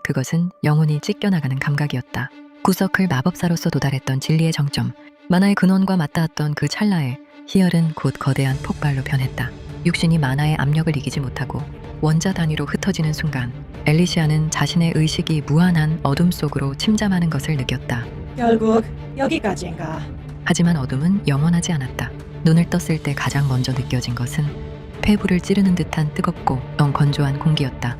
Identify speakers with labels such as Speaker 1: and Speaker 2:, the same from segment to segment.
Speaker 1: 그것은 영혼이 찢겨나가는 감각이었다. 구서클 마법사로서 도달했던 진리의 정점, 만화의 근원과 맞닿았던 그 찰나에 희열은 곧 거대한 폭발로 변했다. 육신이 만화의 압력을 이기지 못하고 원자 단위로 흩어지는 순간 엘리시아는 자신의 의식이 무한한 어둠 속으로 침잠하는 것을 느꼈다.
Speaker 2: 결국 여기까지인가?
Speaker 1: 하지만 어둠은 영원하지 않았다. 눈을 떴을 때 가장 먼저 느껴진 것은 폐부를 찌르는 듯한 뜨겁고 건조한 공기였다.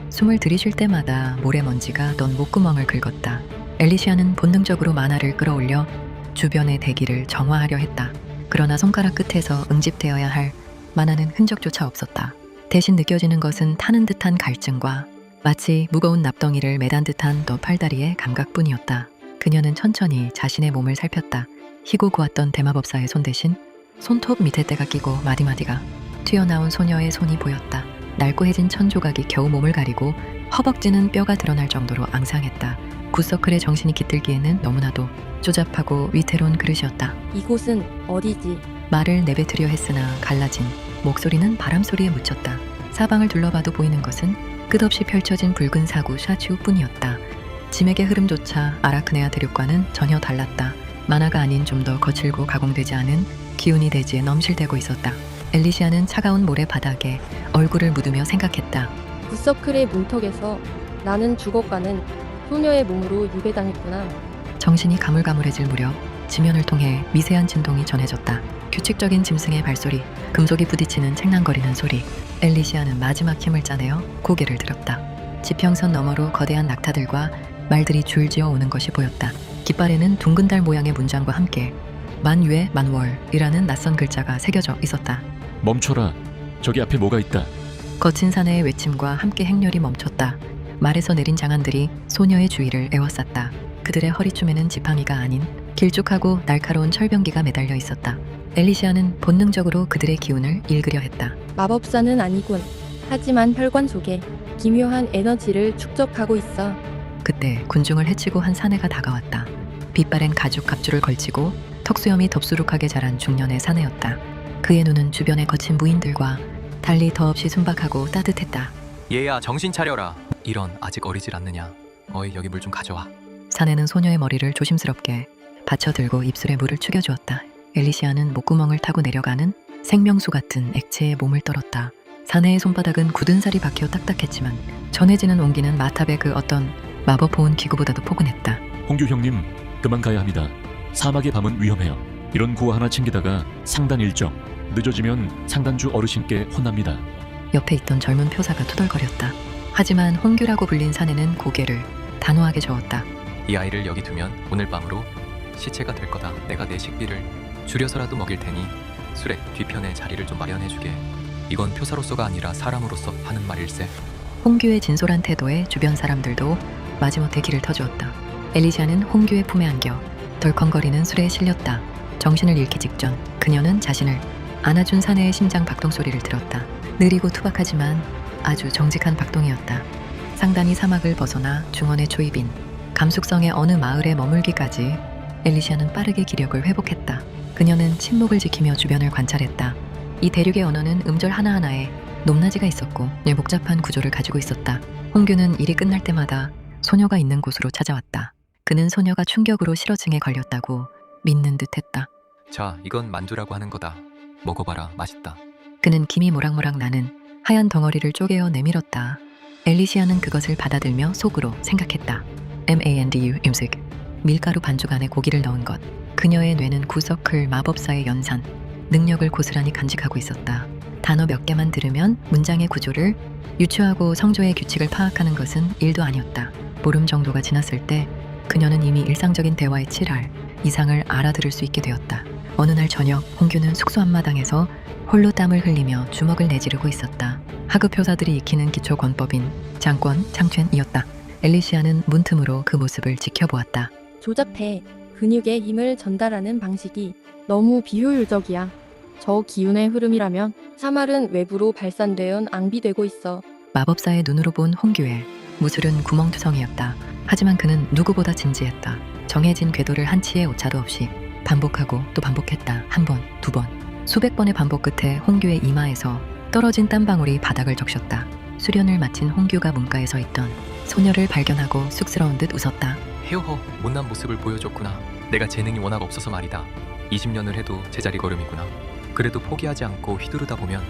Speaker 1: 숨을 들이쉴 때마다 모래먼지가 넌 목구멍을 긁었다. 엘리시아는 본능적으로 만화를 끌어올려 주변의 대기를 정화하려 했다. 그러나 손가락 끝에서 응집되어야 할 만화는 흔적조차 없었다. 대신 느껴지는 것은 타는 듯한 갈증과 마치 무거운 납덩이를 매단 듯한 너 팔다리의 감각뿐이었다. 그녀는 천천히 자신의 몸을 살폈다. 희고 고왔던 대마법사의 손 대신 손톱 밑에 때가 끼고 마디마디가 튀어나온 소녀의 손이 보였다. 날고해진 천조각이 겨우 몸을 가리고 허벅지는 뼈가 드러날 정도로 앙상했다. 굿서클의 정신이 깃들기에는 너무나도 조잡하고 위태로운 그릇이었다.
Speaker 3: 이곳은 어디지?
Speaker 1: 말을 내뱉으려 했으나 갈라진 목소리는 바람소리에 묻혔다. 사방을 둘러봐도 보이는 것은 끝없이 펼쳐진 붉은 사구 샤츄뿐이었다. 짐액의 흐름조차 아라크네아 대륙과는 전혀 달랐다. 만화가 아닌 좀 더 거칠고 가공되지 않은 기운이 대지에 넘실대고 있었다. 엘리시아는 차가운 모래 바닥에 얼굴을 묻으며 생각했다.
Speaker 3: 굿서클의 문턱에서 나는 죽어가는 소녀의 몸으로 유배당했구나.
Speaker 1: 정신이 가물가물해질 무렵 지면을 통해 미세한 진동이 전해졌다. 규칙적인 짐승의 발소리, 금속이 부딪히는 책랑거리는 소리. 엘리시아는 마지막 힘을 짜내어 고개를 들었다. 지평선 너머로 거대한 낙타들과 말들이 줄지어 오는 것이 보였다. 깃발에는 둥근 달 모양의 문장과 함께 만유의 만월이라는 낯선 글자가 새겨져 있었다.
Speaker 4: 멈춰라. 저기 앞에 뭐가 있다.
Speaker 1: 거친 사내의 외침과 함께 행렬이 멈췄다. 말에서 내린 장안들이 소녀의 주위를 에워쌌다. 그들의 허리춤에는 지팡이가 아닌 길쭉하고 날카로운 철병기가 매달려 있었다. 엘리시아는 본능적으로 그들의 기운을 읽으려 했다.
Speaker 3: 마법사는 아니군. 하지만 혈관 속에 기묘한 에너지를 축적하고 있어.
Speaker 1: 그때 군중을 헤치고 한 사내가 다가왔다. 빛바랜 가죽 갑주를 걸치고 턱수염이 덥수룩하게 자란 중년의 사내였다. 그의 눈은 주변의 거친 무인들과 달리 더없이 순박하고 따뜻했다.
Speaker 5: 얘야 정신 차려라. 이런 아직 어리질 않느냐. 어이 여기 물 좀 가져와.
Speaker 1: 사내는 소녀의 머리를 조심스럽게 받쳐들고 입술에 물을 축여주었다. 엘리시아는 목구멍을 타고 내려가는 생명수 같은 액체에 몸을 떨었다. 사내의 손바닥은 굳은 살이 박혀 딱딱했지만 전해지는 온기는 마탑의 그 어떤 마법 보온 기구보다도 포근했다.
Speaker 4: 홍규 형님, 그만 가야 합니다. 사막의 밤은 위험해요. 이런 구호 하나 챙기다가 상단 일정 늦어지면 상단주 어르신께 혼납니다.
Speaker 1: 옆에 있던 젊은 표사가 투덜거렸다. 하지만 홍규라고 불린 사내는 고개를 단호하게 저었다.
Speaker 5: 이 아이를 여기 두면 오늘 밤으로 시체가 될 거다. 내가 내 식비를 줄여서라도 먹일 테니 수레 뒤편에 자리를 좀 마련해주게. 이건 표사로서가 아니라 사람으로서 하는 말일세.
Speaker 1: 홍규의 진솔한 태도에 주변 사람들도 마지못해 기를 터주었다. 엘리시아는 홍규의 품에 안겨 덜컹거리는 수레에 실렸다. 정신을 잃기 직전 그녀는 자신을 안아준 사내의 심장 박동 소리를 들었다. 느리고 투박하지만 아주 정직한 박동이었다. 상단이 사막을 벗어나 중원의 초입인 감숙성의 어느 마을에 머물기까지 엘리시아는 빠르게 기력을 회복했다. 그녀는 침묵을 지키며 주변을 관찰했다. 이 대륙의 언어는 음절 하나하나에 높낮이가 있었고 복잡한 구조를 가지고 있었다. 홍규는 일이 끝날 때마다 소녀가 있는 곳으로 찾아왔다. 그는 소녀가 충격으로 실어증에 걸렸다고 믿는 듯했다.
Speaker 5: 자 이건 만두라고 하는 거다. 먹어봐라. 맛있다.
Speaker 1: 그는 김이 모락모락 나는 하얀 덩어리를 쪼개어 내밀었다. 엘리시아는 그것을 받아들며 속으로 생각했다. MANDU 음식. 밀가루 반죽 안에 고기를 넣은 것. 그녀의 뇌는 구서클 마법사의 연산, 능력을 고스란히 간직하고 있었다. 단어 몇 개만 들으면 문장의 구조를 유추하고 성조의 규칙을 파악하는 것은 일도 아니었다. 보름 정도가 지났을 때 그녀는 이미 일상적인 대화의 7할 이상을 알아들을 수 있게 되었다. 어느 날 저녁 홍규는 숙소 앞마당에서 홀로 땀을 흘리며 주먹을 내지르고 있었다. 하급 표사들이 익히는 기초 권법인 장권, 창첸이었다. 엘리시아는 문틈으로 그 모습을 지켜보았다.
Speaker 3: 조잡해. 근육의 힘을 전달하는 방식이 너무 비효율적이야. 저 기운의 흐름이라면 사말은 외부로 발산되어 낭비되고 있어.
Speaker 1: 마법사의 눈으로 본 홍규의 무술은 구멍투성이었다. 하지만 그는 누구보다 진지했다. 정해진 궤도를 한치의 오차도 없이 반복하고 또 반복했다. 한 번, 두 번. 수백 번의 반복 끝에 홍규의 이마에서 떨어진 땀방울이 바닥을 적셨다. 수련을 마친 홍규가 문가에 서 있던 소녀를 발견하고 쑥스러운 듯 웃었다.
Speaker 5: 헤어허 못난 모습을 보여줬구나. 내가 재능이 워낙 없어서 말이다. 20년을 해도 제자리 걸음이구나. 그래도 포기하지 않고 휘두르다 보면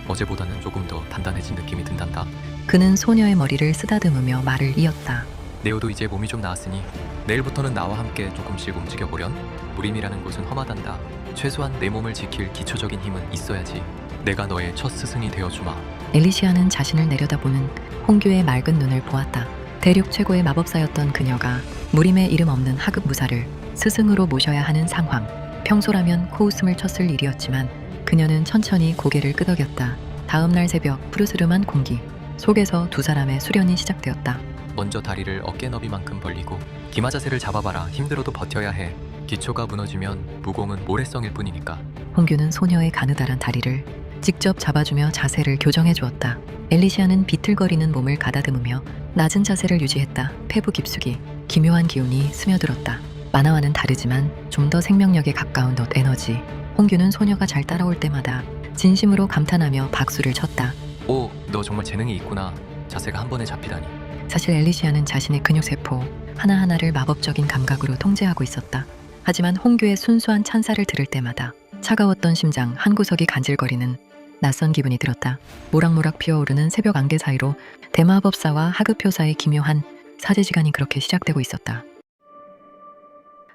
Speaker 5: 어제보다는 조금 더 단단해진 느낌이 든단다.
Speaker 1: 그는 소녀의 머리를 쓰다듬으며 말을 이었다.
Speaker 5: 네오도 이제 몸이 좀 나았으니 내일부터는 나와 함께 조금씩 움직여보련. 무림이라는 곳은 험하단다. 최소한 내 몸을 지킬 기초적인 힘은 있어야지. 내가 너의 첫 스승이 되어주마.
Speaker 1: 엘리시아는 자신을 내려다보는 홍규의 맑은 눈을 보았다. 대륙 최고의 마법사였던 그녀가 무림의 이름 없는 하급 무사를 스승으로 모셔야 하는 상황. 평소라면 코웃음을 쳤을 일이었지만 그녀는 천천히 고개를 끄덕였다. 다음 날 새벽 푸르스름한 공기 속에서 두 사람의 수련이 시작되었다.
Speaker 5: 먼저 다리를 어깨 너비만큼 벌리고 기마 자세를 잡아봐라. 힘들어도 버텨야 해. 기초가 무너지면 무공은 모래성일 뿐이니까.
Speaker 1: 홍규는 소녀의 가느다란 다리를 직접 잡아주며 자세를 교정해 주었다. 엘리시아는 비틀거리는 몸을 가다듬으며 낮은 자세를 유지했다. 폐부 깊숙이 기묘한 기운이 스며들었다. 만화와는 다르지만 좀 더 생명력에 가까운 넛 에너지. 홍규는 소녀가 잘 따라올 때마다 진심으로 감탄하며 박수를 쳤다.
Speaker 5: 오, 너 정말 재능이 있구나. 자세가 한 번에 잡히다니.
Speaker 1: 사실 엘리시아는 자신의 근육세포 하나하나를 마법적인 감각으로 통제하고 있었다. 하지만 홍규의 순수한 찬사를 들을 때마다 차가웠던 심장 한 구석이 간질거리는 낯선 기분이 들었다. 모락모락 피어오르는 새벽 안개 사이로 대마법사와 하급효사의 기묘한 사제지간이 그렇게 시작되고 있었다.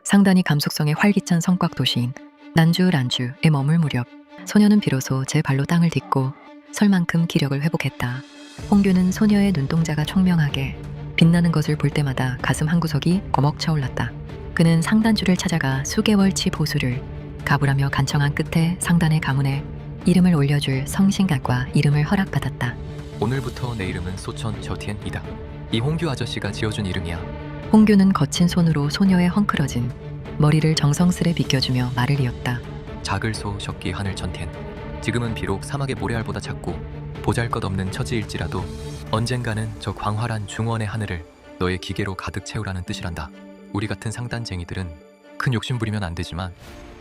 Speaker 1: 상단이 감속성의 활기찬 성곽 도시인 난주란주에 머물 무렵 소녀는 비로소 제 발로 땅을 딛고 설 만큼 기력을 회복했다. 홍규는 소녀의 눈동자가 총명하게 빛나는 것을 볼 때마다 가슴 한구석이 거먹 차올랐다. 그는 상단주를 찾아가 수개월치 보수를 가불하며 간청한 끝에 상단의 가문에 이름을 올려줄 성신각과 이름을 허락받았다.
Speaker 5: 오늘부터 내 이름은 소천 저티엔이다. 이 홍규 아저씨가 지어준 이름이야.
Speaker 1: 홍규는 거친 손으로 소녀의 헝클어진 머리를 정성스레 비껴주며 말을 이었다.
Speaker 5: 작을소 적기 하늘 전텐. 지금은 비록 사막의 모래알보다 작고 보잘것없는 처지일지라도 언젠가는 저 광활한 중원의 하늘을 너의 기계로 가득 채우라는 뜻이란다. 우리 같은 상단쟁이들은 큰 욕심 부리면 안 되지만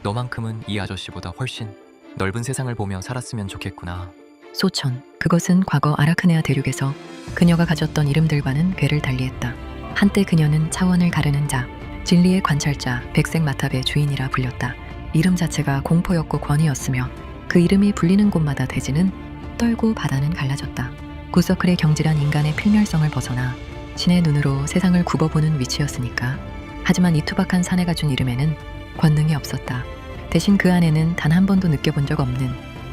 Speaker 5: 너만큼은 이 아저씨보다 훨씬 넓은 세상을 보며 살았으면 좋겠구나.
Speaker 1: 소천, 그것은 과거 아라크네아 대륙에서 그녀가 가졌던 이름들과는 궤를 달리했다. 한때 그녀는 차원을 가르는 자, 진리의 관찰자, 백색 마탑의 주인이라 불렸다. 이름 자체가 공포였고 권위였으며 그 이름이 불리는 곳마다 대지는 떨고 바다는 갈라졌다. 구서클의 경질한 인간의 필멸성을 벗어나 신의 눈으로 세상을 굽어보는 위치였으니까. 하지만 이 투박한 사내가 준 이름에는 권능이 없었다. 대신 그 안에는 단 한 번도 느껴본 적 없는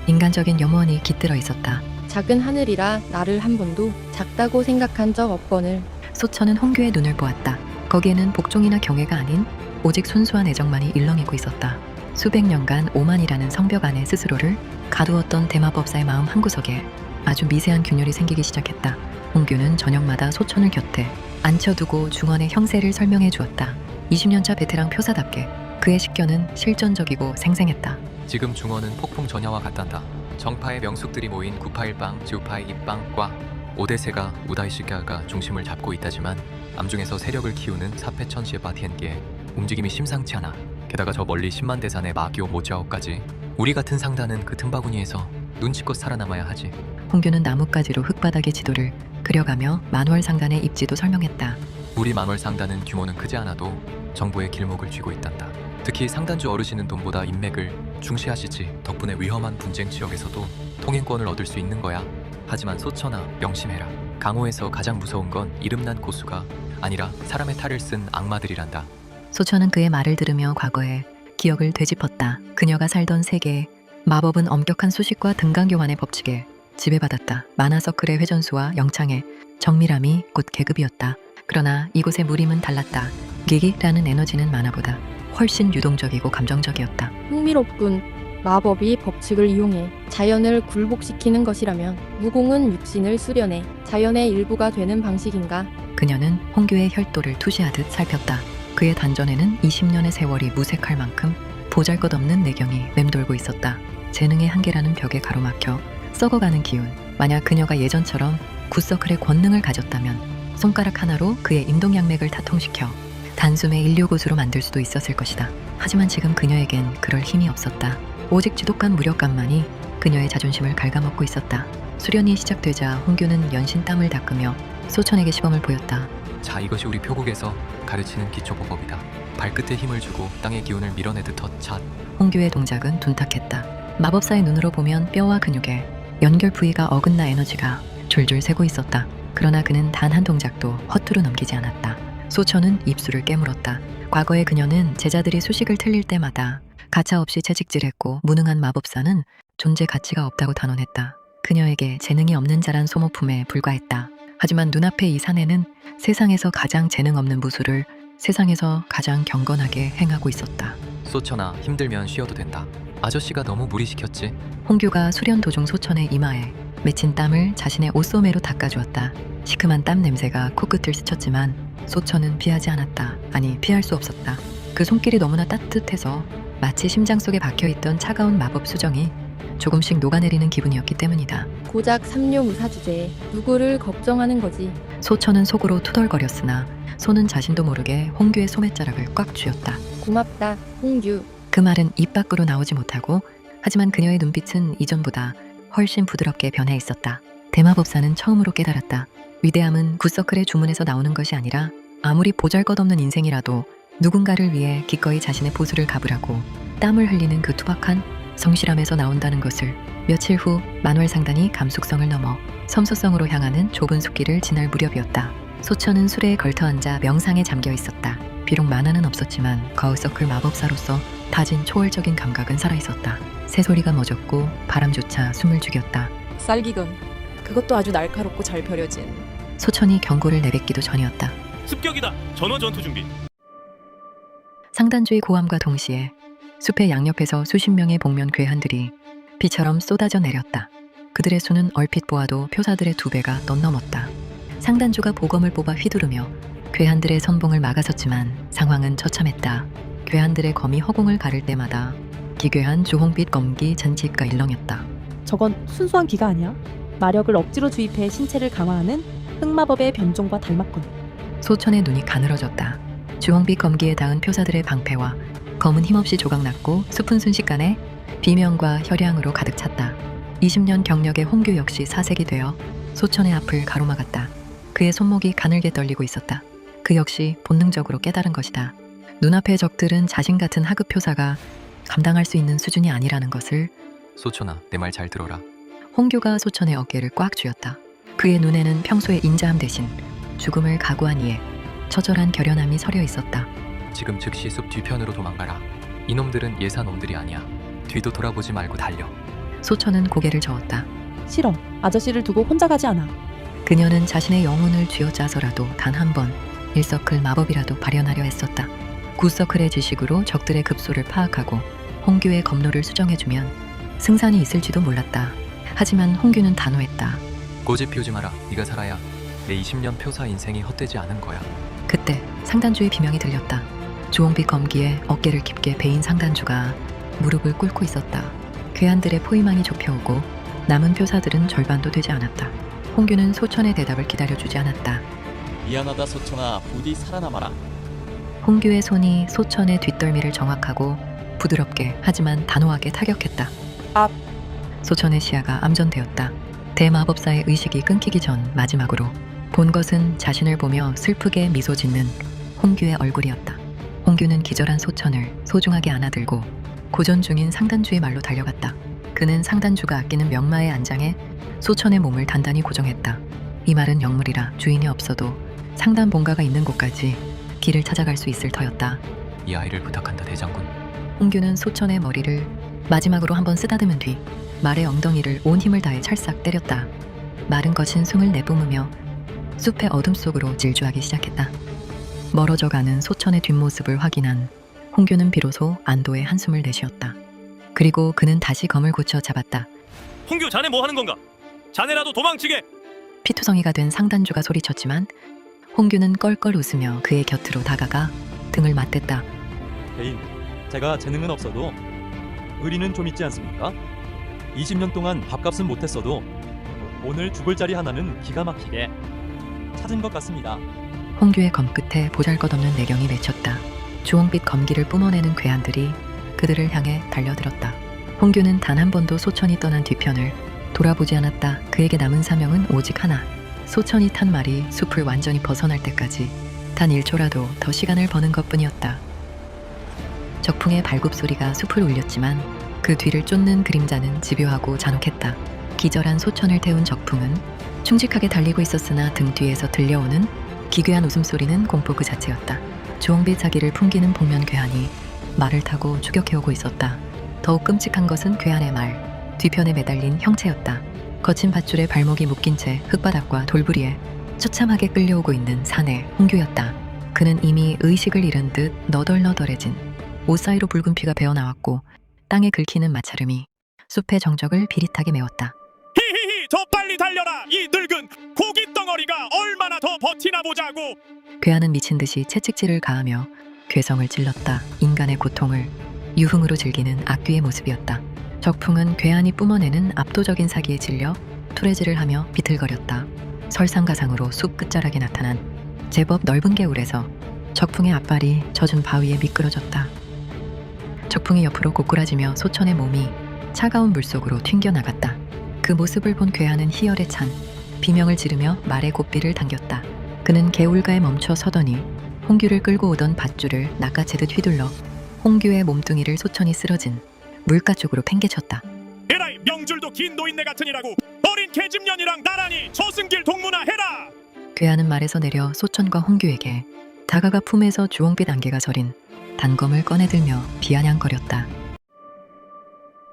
Speaker 1: 인간적인 염원이 깃들어 있었다.
Speaker 3: 작은 하늘이라 나를 한 번도 작다고 생각한 적 없거늘.
Speaker 1: 소천은 홍규의 눈을 보았다. 거기에는 복종이나 경애가 아닌 오직 순수한 애정만이 일렁이고 있었다. 수백 년간 오만이라는 성벽 안에 스스로를 가두었던 대마법사의 마음 한구석에 아주 미세한 균열이 생기기 시작했다. 홍규는 저녁마다 소천을 곁에 앉혀두고 중원의 형세를 설명해 주었다. 20년차 베테랑 표사답게 그의 식견은 실전적이고 생생했다.
Speaker 5: 지금 중원은 폭풍 전야와 같단다. 정파의 명숙들이 모인 구파일방, 지우파의 입방과 오대세가 우다이시가가 중심을 잡고 있다지만 암중에서 세력을 키우는 사페천시의 바티엔기에 움직임이 심상치 않아. 게다가 저 멀리 10만 대산의 마기오 모지아오까지. 우리 같은 상단은 그 틈바구니에서 눈치껏 살아남아야 하지.
Speaker 1: 홍규는 나뭇가지로 흙바닥의 지도를 그려가며 만월 상단의 입지도 설명했다.
Speaker 5: 우리 만월 상단은 규모는 크지 않아도 정부의 길목을 쥐고 있단다. 특히 상단주 어르신은 돈보다 인맥을 중시하시지. 덕분에 위험한 분쟁 지역에서도 통행권을 얻을 수 있는 거야. 하지만 소천아, 명심해라. 강호에서 가장 무서운 건 이름난 고수가 아니라 사람의 탈을 쓴 악마들이란다.
Speaker 1: 소천은 그의 말을 들으며 과거의 기억을 되짚었다. 그녀가 살던 세계에 마법은 엄격한 수식과 등강교환의 법칙에 지배받았다. 만화서클의 회전수와 영창의 정밀함이 곧 계급이었다. 그러나 이곳의 무림은 달랐다. 기기라는 에너지는 만화보다 훨씬 유동적이고 감정적이었다.
Speaker 3: 흥미롭군. 마법이 법칙을 이용해 자연을 굴복시키는 것이라면 무공은 육신을 수련해 자연의 일부가 되는 방식인가?
Speaker 1: 그녀는 홍규의 혈도를 투시하듯 살폈다. 그의 단전에는 20년의 세월이 무색할 만큼 보잘것없는 내경이 맴돌고 있었다. 재능의 한계라는 벽에 가로막혀 썩어가는 기운. 만약 그녀가 예전처럼 굿서클의 권능을 가졌다면 손가락 하나로 그의 임동양맥을 다통시켜 단숨에 인류고수로 만들 수도 있었을 것이다. 하지만 지금 그녀에겐 그럴 힘이 없었다. 오직 지독한 무력감만이 그녀의 자존심을 갉아먹고 있었다. 수련이 시작되자 홍규는 연신 땀을 닦으며 소천에게 시범을 보였다.
Speaker 5: 자, 이것이 우리 표국에서 가르치는 기초보법이다. 발끝에 힘을 주고 땅의 기운을 밀어내듯 헛샷.
Speaker 1: 홍규의 동작은 둔탁했다. 마법사의 눈으로 보면 뼈와 근육에 연결 부위가 어긋나 에너지가 줄줄 새고 있었다. 그러나 그는 단 한 동작도 허투루 넘기지 않았다. 소천은 입술을 깨물었다. 과거에 그녀는 제자들이 수식을 틀릴 때마다 가차없이 채찍질했고 무능한 마법사는 존재 가치가 없다고 단언했다. 그녀에게 재능이 없는 자란 소모품에 불과했다. 하지만 눈앞의 이 사내는 세상에서 가장 재능 없는 무술을 세상에서 가장 경건하게 행하고 있었다.
Speaker 5: 소천아, 힘들면 쉬어도 된다. 아저씨가 너무 무리시켰지?
Speaker 1: 홍규가 수련 도중 소천의 이마에 맺힌 땀을 자신의 옷소매로 닦아주었다. 시큼한 땀 냄새가 코끝을 스쳤지만 소천은 피하지 않았다. 아니, 피할 수 없었다. 그 손길이 너무나 따뜻해서 마치 심장 속에 박혀있던 차가운 마법 수정이 조금씩 녹아내리는 기분이었기 때문이다.
Speaker 3: 고작 삼류무사 주제에 누구를 걱정하는 거지.
Speaker 1: 소천은 속으로 투덜거렸으나 손은 자신도 모르게 홍규의 소매자락을 꽉 쥐었다.
Speaker 3: 고맙다, 홍규.
Speaker 1: 그 말은 입 밖으로 나오지 못하고 하지만 그녀의 눈빛은 이전보다 훨씬 부드럽게 변해 있었다. 대마법사는 처음으로 깨달았다. 위대함은 굿서클의 주문에서 나오는 것이 아니라 아무리 보잘것없는 인생이라도 누군가를 위해 기꺼이 자신의 보수를 갚으라고 땀을 흘리는 그 투박한 성실함에서 나온다는 것을. 며칠 후 만월 상단이 감숙성을 넘어 섬소성으로 향하는 좁은 숲길을 지날 무렵이었다. 소천은 수레에 걸터앉아 명상에 잠겨 있었다. 비록 만화는 없었지만 거울서클 마법사로서 다진 초월적인 감각은 살아있었다. 새소리가 멎었고 바람조차 숨을 죽였다.
Speaker 6: 쌀기금, 그것도 아주 날카롭고 잘 벼려진.
Speaker 1: 소천이 경고를 내뱉기도 전이었다.
Speaker 7: 습격이다. 전원 전투 준비.
Speaker 1: 상단주의 고함과 동시에 숲의 양옆에서 수십 명의 복면 괴한들이 비처럼 쏟아져 내렸다. 그들의 수는 얼핏 보아도 표사들의 2배가 넘넘었다. 상단주가 보검을 뽑아 휘두르며 괴한들의 선봉을 막아섰지만 상황은 처참했다. 괴한들의 검이 허공을 가를 때마다 기괴한 주홍빛 검기 잔치가 일렁였다.
Speaker 8: 저건 순수한 기가 아니야? 마력을 억지로 주입해 신체를 강화하는 흑마법의 변종과 닮았군.
Speaker 1: 소천의 눈이 가늘어졌다. 주홍빛 검기에 닿은 표사들의 방패와 검은 힘없이 조각났고 숲은 순식간에 비명과 혈향으로 가득 찼다. 20년 경력의 홍규 역시 사색이 되어 소천의 앞을 가로막았다. 그의 손목이 가늘게 떨리고 있었다. 그 역시 본능적으로 깨달은 것이다. 눈앞의 적들은 자신 같은 하급 표사가 감당할 수 있는 수준이 아니라는 것을.
Speaker 5: 소천아, 내 말 잘 들어라.
Speaker 1: 홍규가 소천의 어깨를 꽉 쥐었다. 그의 눈에는 평소의 인자함 대신 죽음을 각오한 이의 처절한 결연함이 서려 있었다.
Speaker 5: 지금 즉시 숲 뒤편으로 도망가라. 이놈들은 예사 놈들이 아니야. 뒤도 돌아보지 말고 달려.
Speaker 1: 소천은 고개를 저었다.
Speaker 8: 싫어. 아저씨를 두고 혼자 가지 않아.
Speaker 1: 그녀는 자신의 영혼을 쥐어짜서라도 단 한 번 일서클 마법이라도 발현하려 했었다. 굿서클의 지식으로 적들의 급소를 파악하고 홍규의 검로를 수정해주면 승산이 있을지도 몰랐다. 하지만 홍규는 단호했다.
Speaker 5: 고집 피우지 마라. 네가 살아야 내 20년 표사 인생이 헛되지 않은 거야.
Speaker 1: 그때 상단주의 비명이 들렸다. 주홍빛 검기에 어깨를 깊게 베인 상단주가 무릎을 꿇고 있었다. 괴한들의 포위망이 좁혀오고 남은 표사들은 절반도 되지 않았다. 홍규는 소천의 대답을 기다려주지 않았다.
Speaker 9: 미안하다 소천아, 부디 살아남아라.
Speaker 1: 홍규의 손이 소천의 뒷덜미를 정확하고 부드럽게 하지만 단호하게 타격했다.
Speaker 6: 앞.
Speaker 1: 소천의 시야가 암전되었다. 대마법사의 의식이 끊기기 전 마지막으로 본 것은 자신을 보며 슬프게 미소 짓는 홍규의 얼굴이었다. 홍규는 기절한 소천을 소중하게 안아들고 고전 중인 상단주의 말로 달려갔다. 그는 상단주가 아끼는 명마의 안장에 소천의 몸을 단단히 고정했다. 이 말은 영물이라 주인이 없어도 상단 본가가 있는 곳까지 길을 찾아갈 수 있을 터였다.
Speaker 5: 이 아이를 부탁한다, 대장군.
Speaker 1: 홍규는 소천의 머리를 마지막으로 한번 쓰다듬은 뒤 말의 엉덩이를 온 힘을 다해 찰싹 때렸다. 말은 거친 숨을 내뿜으며 숲의 어둠 속으로 질주하기 시작했다. 멀어져가는 소천의 뒷모습을 확인한 홍규는 비로소 안도의 한숨을 내쉬었다. 그리고 그는 다시 검을 고쳐 잡았다.
Speaker 7: 홍규, 자네 뭐 하는 건가? 자네라도 도망치게.
Speaker 1: 피투성이가 된 상단주가 소리쳤지만 홍규는 껄껄 웃으며 그의 곁으로 다가가 등을 맞댔다.
Speaker 9: 대인, 제가 재능은 없어도 의리는 좀 있지 않습니까? 20년 동안 밥값은 못했어도 오늘 죽을 자리 하나는 기가 막히게 찾은 것 같습니다.
Speaker 1: 홍규의 검끝에 보잘것없는 내경이 맺혔다. 주홍빛 검기를 뿜어내는 괴한들이 그들을 향해 달려들었다. 홍규는 단 한 번도 소천이 떠난 뒤편을 돌아보지 않았다. 그에게 남은 사명은 오직 하나. 소천이 탄 말이 숲을 완전히 벗어날 때까지 단 1초라도 더 시간을 버는 것뿐이었다. 적풍의 발굽 소리가 숲을 울렸지만 그 뒤를 쫓는 그림자는 집요하고 잔혹했다. 기절한 소천을 태운 적풍은 충직하게 달리고 있었으나 등 뒤에서 들려오는 기괴한 웃음소리는 공포 그 자체였다. 주홍빛 사기를 풍기는 복면 괴한이 말을 타고 추격해오고 있었다. 더욱 끔찍한 것은 괴한의 말, 뒤편에 매달린 형체였다. 거친 밧줄에 발목이 묶인 채 흙바닥과 돌부리에 처참하게 끌려오고 있는 사내 홍규였다. 그는 이미 의식을 잃은 듯 너덜너덜해진 옷 사이로 붉은 피가 배어나왔고 땅에 긁히는 마찰음이 숲의 정적을 비릿하게 메웠다.
Speaker 7: 히히히 더 빨리 달려라 이 늙은 고기 덩어리가 얼마나 더 버티나 보자고.
Speaker 1: 괴한은 미친 듯이 채찍질을 가하며 괴성을 찔렀다. 인간의 고통을 유흥으로 즐기는 악귀의 모습이었다. 적풍은 괴한이 뿜어내는 압도적인 사기에 질려 투레질을 하며 비틀거렸다. 설상가상으로 숲 끝자락에 나타난 제법 넓은 개울에서 적풍의 앞발이 젖은 바위에 미끄러졌다. 적풍이 옆으로 고꾸라지며 소천의 몸이 차가운 물속으로 튕겨나갔다. 그 모습을 본 괴한은 희열에 찬 비명을 지르며 말의 고삐를 당겼다. 그는 개울가에 멈춰 서더니 홍규를 끌고 오던 밧줄을 낚아채듯 휘둘러 홍규의 몸뚱이를 소천이 쓰러진 물가 쪽으로 팽개쳤다.
Speaker 7: 에라이 명줄도 긴 노인네 같으니라고. 어린 계집년이랑 나란히 저승길 동무나 해라.
Speaker 1: 괴한은 말에서 내려 소천과 홍규에게 다가가 품에서 주홍빛 안개가 서린 단검을 꺼내들며 비아냥거렸다.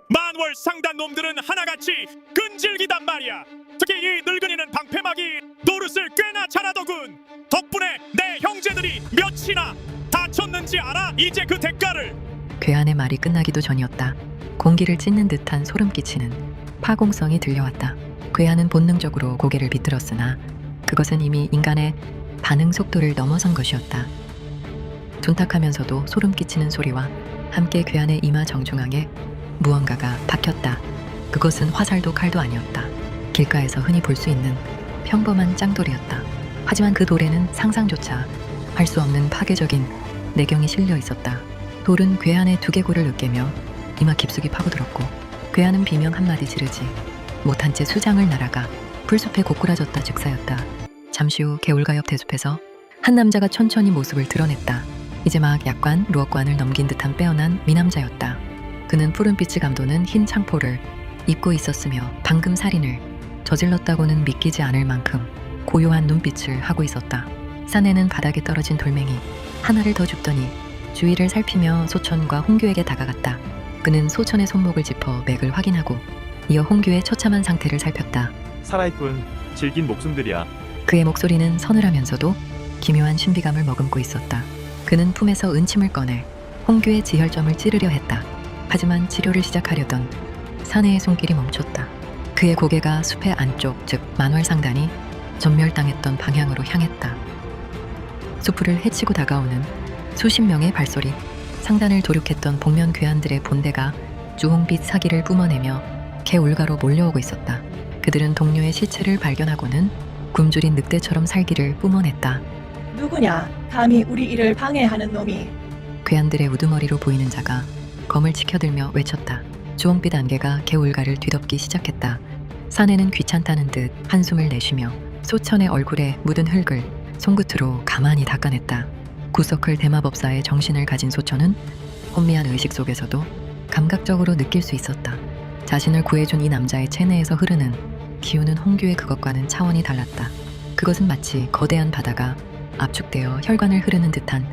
Speaker 7: 만월 상단 놈들은 하나같이 끈질기단 말이야. 특히 이 늙은이는 방패막이 노릇을 꽤나 잘하더군. 덕분에 내 형제들이 몇이나 다쳤는지 알아? 이제 그 대가를.
Speaker 1: 괴한의 말이 끝나기도 전이었다. 공기를 찢는 듯한 소름 끼치는 파공성이 들려왔다. 괴한은 본능적으로 고개를 비틀었으나 그것은 이미 인간의 반응 속도를 넘어선 것이었다. 둔탁하면서도 소름 끼치는 소리와 함께 괴한의 이마 정중앙에 무언가가 박혔다. 그것은 화살도 칼도 아니었다. 길가에서 흔히 볼 수 있는 평범한 짱돌이었다. 하지만 그 돌에는 상상조차 할 수 없는 파괴적인 내경이 실려 있었다. 돌은 괴한의 두개골을 으깨며 이마 깊숙이 파고들었고 괴한은 비명 한마디 지르지 못한 채 수장을 날아가 풀숲에 고꾸라졌다 즉사였다. 잠시 후 개울가 옆 대숲에서 한 남자가 천천히 모습을 드러냈다. 이제 막 약관, 루어관을 넘긴 듯한 빼어난 미남자였다. 그는 푸른빛이 감도는 흰 창포를 입고 있었으며 방금 살인을 저질렀다고는 믿기지 않을 만큼 고요한 눈빛을 하고 있었다. 산에는 바닥에 떨어진 돌멩이 하나를 더 줍더니 주위를 살피며 소천과 홍규에게 다가갔다. 그는 소천의 손목을 짚어 맥을 확인하고 이어 홍규의 처참한 상태를 살폈다.
Speaker 10: 살아있군. 질긴 목숨들이야.
Speaker 1: 그의 목소리는 서늘하면서도 기묘한 신비감을 머금고 있었다. 그는 품에서 은침을 꺼내 홍규의 지혈점을 찌르려 했다. 하지만 치료를 시작하려던 사내의 손길이 멈췄다. 그의 고개가 숲의 안쪽, 즉 만월상단이 전멸당했던 방향으로 향했다. 숲을 헤치고 다가오는 수십 명의 발소리, 상단을 도륙했던 복면 괴한들의 본대가 주홍빛 사기를 뿜어내며 개울가로 몰려오고 있었다. 그들은 동료의 시체를 발견하고는 굶주린 늑대처럼 살기를 뿜어냈다.
Speaker 2: 누구냐? 감히 우리 일을 방해하는 놈이.
Speaker 1: 괴한들의 우두머리로 보이는 자가 검을 치켜들며 외쳤다. 주홍빛 안개가 개울가를 뒤덮기 시작했다. 사내는 귀찮다는 듯 한숨을 내쉬며 소천의 얼굴에 묻은 흙을 손끝으로 가만히 닦아냈다. 구석을 대마법사의 정신을 가진 소천은 혼미한 의식 속에서도 감각적으로 느낄 수 있었다. 자신을 구해준 이 남자의 체내에서 흐르는 기운은 홍규의 그것과는 차원이 달랐다. 그것은 마치 거대한 바다가 압축되어 혈관을 흐르는 듯한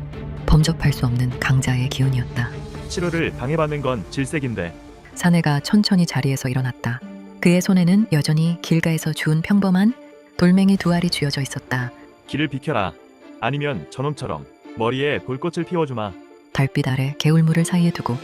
Speaker 1: 범접할 수 없는 강자의 기운이었다.
Speaker 10: 치료를 방해받는 건 질색인데.
Speaker 1: 사내가 천천히 자리에서 일어났다. 그의 손에는 여전히 길가에서 주운 평범한 돌멩이 2알이 쥐어져 있었다.
Speaker 10: 길을 비켜라. 아니면 저놈처럼 머리에 불꽃을 피워주마.
Speaker 1: 달빛 아래 개울물을 사이에 두고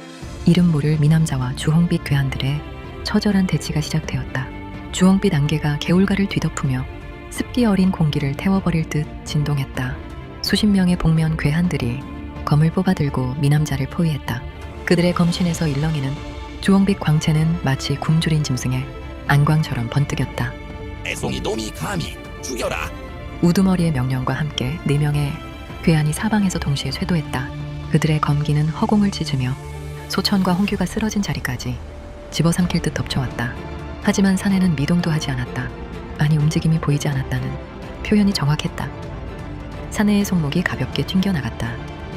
Speaker 1: 이름 모를 미남자와 주홍빛 괴한들의 처절한 대치가 시작되었다. 주홍빛 안개가 개울가를 뒤덮으며 습기 어린 공기를 태워버릴 듯 진동했다. 수십 명의 복면 괴한들이 검을 뽑아들고 미남자를 포위했다. 그들의 검신에서 일렁이는 주홍빛 광채는 마치 굶주린 짐승의 안광처럼 번뜩였다.
Speaker 11: 애송이 놈이 감히 죽여라.
Speaker 1: 우두머리의 명령과 함께 4명의 괴한이 사방에서 동시에 쇄도했다. 그들의 검기는 허공을 찢으며 소천과 홍규가 쓰러진 자리까지 집어삼킬 듯 덮쳐왔다. 하지만 사내는 미동도 하지 않았다. 아니 움직임이 보이지 않았다는 표현이 정확했다. 사내의 손목이 가볍게 튕겨나갔다.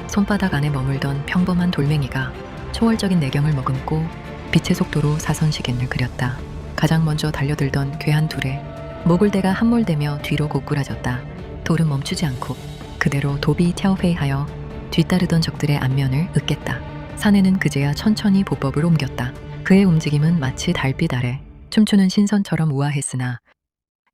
Speaker 1: 손바닥 안에 머물던 평범한 돌멩이가 초월적인 내경을 머금고 빛의 속도로 사선시계를 그렸다. 가장 먼저 달려들던 괴한 둘의 목을 대가 함몰되며 뒤로 고꾸라졌다. 돌은 멈추지 않고 그대로 도비 튀아오페이하여 뒤따르던 적들의 안면을 으깼다. 사내는 그제야 천천히 보법을 옮겼다. 그의 움직임은 마치 달빛 아래 춤추는 신선처럼 우아했으나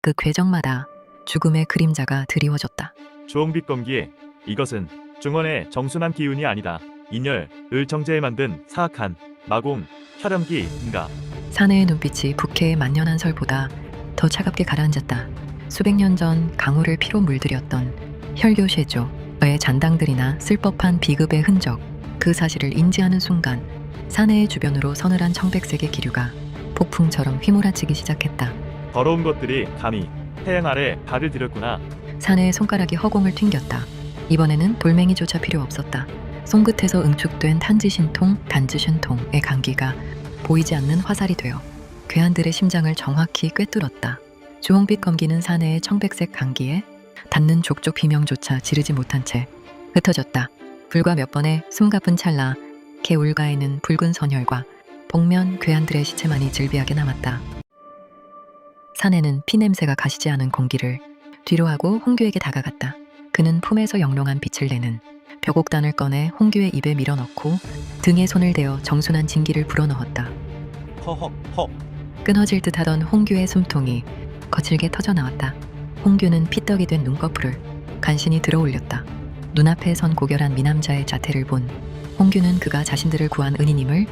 Speaker 1: 그 궤적마다 죽음의 그림자가 드리워졌다.
Speaker 10: 주홍빛 검기, 이것은 중원의 정순한 기운이 아니다. 인열, 을 정제에 만든 사악한 마공, 혈염기인가.
Speaker 1: 사내의 눈빛이 북해의 만년한 설보다 더 차갑게 가라앉았다. 수백 년 전 강호를 피로 물들였던 혈교쉐조의 잔당들이나 쓸법한 비급의 흔적, 그 사실을 인지하는 순간 사내의 주변으로 서늘한 청백색의 기류가 폭풍처럼 휘몰아치기 시작했다.
Speaker 10: 더러운 것들이 감히 태양 아래 발을 들였구나.
Speaker 1: 사내의 손가락이 허공을 튕겼다. 이번에는 돌멩이조차 필요 없었다. 손끝에서 응축된 탄지신통, 단지신통의 감기가 보이지 않는 화살이 되어 괴한들의 심장을 정확히 꿰뚫었다. 주홍빛 검기는 사내의 청백색 감기에 닿는 족족 비명조차 지르지 못한 채 흩어졌다. 불과 몇 번의 숨가쁜 찰나 개 울가에는 붉은 선혈과 복면 괴한들의 시체만이 즐비하게 남았다. 사내는 피냄새가 가시지 않은 공기를 뒤로하고 홍규에게 다가갔다. 그는 품에서 영롱한 빛을 내는 벽옥단을 꺼내 홍규의 입에 밀어넣고 등에 손을 대어 정순한 진기를 불어넣었다.
Speaker 9: 허허허.
Speaker 1: 끊어질 듯하던 홍규의 숨통이 거칠게 터져나왔다. 홍규는 피떡이 된 눈꺼풀을 간신히 들어올렸다. 눈앞에 선 고결한 미남자의 자태를 본 홍규는 그가 자신들을 구한 은인임을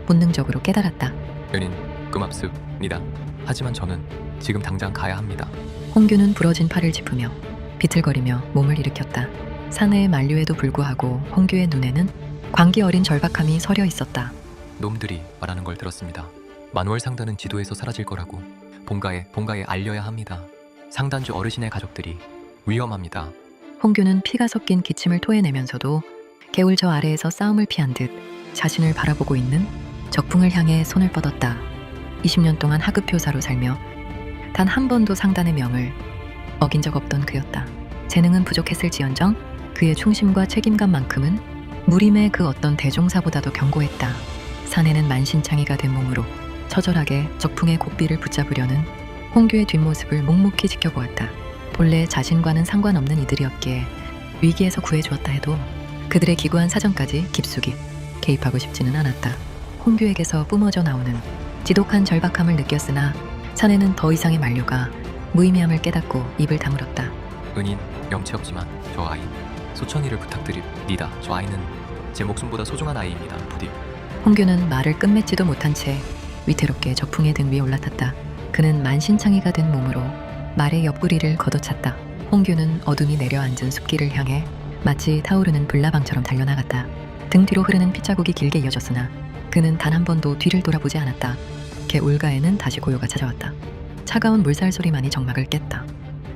Speaker 1: 본능적으로 깨달았다.
Speaker 5: 은인, 고맙습니다. 하지만 저는 지금 당장 가야 합니다.
Speaker 1: 홍규는 부러진 팔을 짚으며 비틀거리며 몸을 일으켰다. 사내의 만류에도 불구하고 홍규의 눈에는 광기 어린 절박함이 서려 있었다.
Speaker 5: 놈들이 말하는 걸 들었습니다. 만월 상단은 지도에서 사라질 거라고 본가에 알려야 합니다. 상단주 어르신의 가족들이 위험합니다.
Speaker 1: 홍규는 피가 섞인 기침을 토해내면서도 개울 저 아래에서 싸움을 피한 듯 자신을 바라보고 있는 적풍을 향해 손을 뻗었다. 20년 동안 하급 교사로 살며 단 한 번도 상단의 명을 어긴 적 없던 그였다. 재능은 부족했을지언정 그의 충심과 책임감만큼은 무림의 그 어떤 대종사보다도 견고했다. 사내는 만신창이가 된 몸으로 처절하게 적풍의 고삐를 붙잡으려는 홍규의 뒷모습을 묵묵히 지켜보았다. 본래 자신과는 상관없는 이들이었기에 위기에서 구해주었다 해도 그들의 기구한 사정까지 깊숙이 개입하고 싶지는 않았다. 홍규에게서 뿜어져 나오는 지독한 절박함을 느꼈으나 사내는 더 이상의 만류가 무의미함을 깨닫고 입을 다물었다.
Speaker 5: 은인, 염치 없지만 저 아이 소천이를 부탁드립니다. 저 아이는 제 목숨보다 소중한 아이입니다. 부디.
Speaker 1: 홍규는 말을 끝맺지도 못한 채 위태롭게 적풍의 등 위에 올라탔다. 그는 만신창이가 된 몸으로 말의 옆구리를 걷어찼다. 홍규는 어둠이 내려앉은 숲길을 향해 마치 타오르는 불나방처럼 달려나갔다. 등 뒤로 흐르는 핏자국이 길게 이어졌으나 그는 단 한 번도 뒤를 돌아보지 않았다. 개 울가에는 다시 고요가 찾아왔다. 차가운 물살 소리만이 정막을 깼다.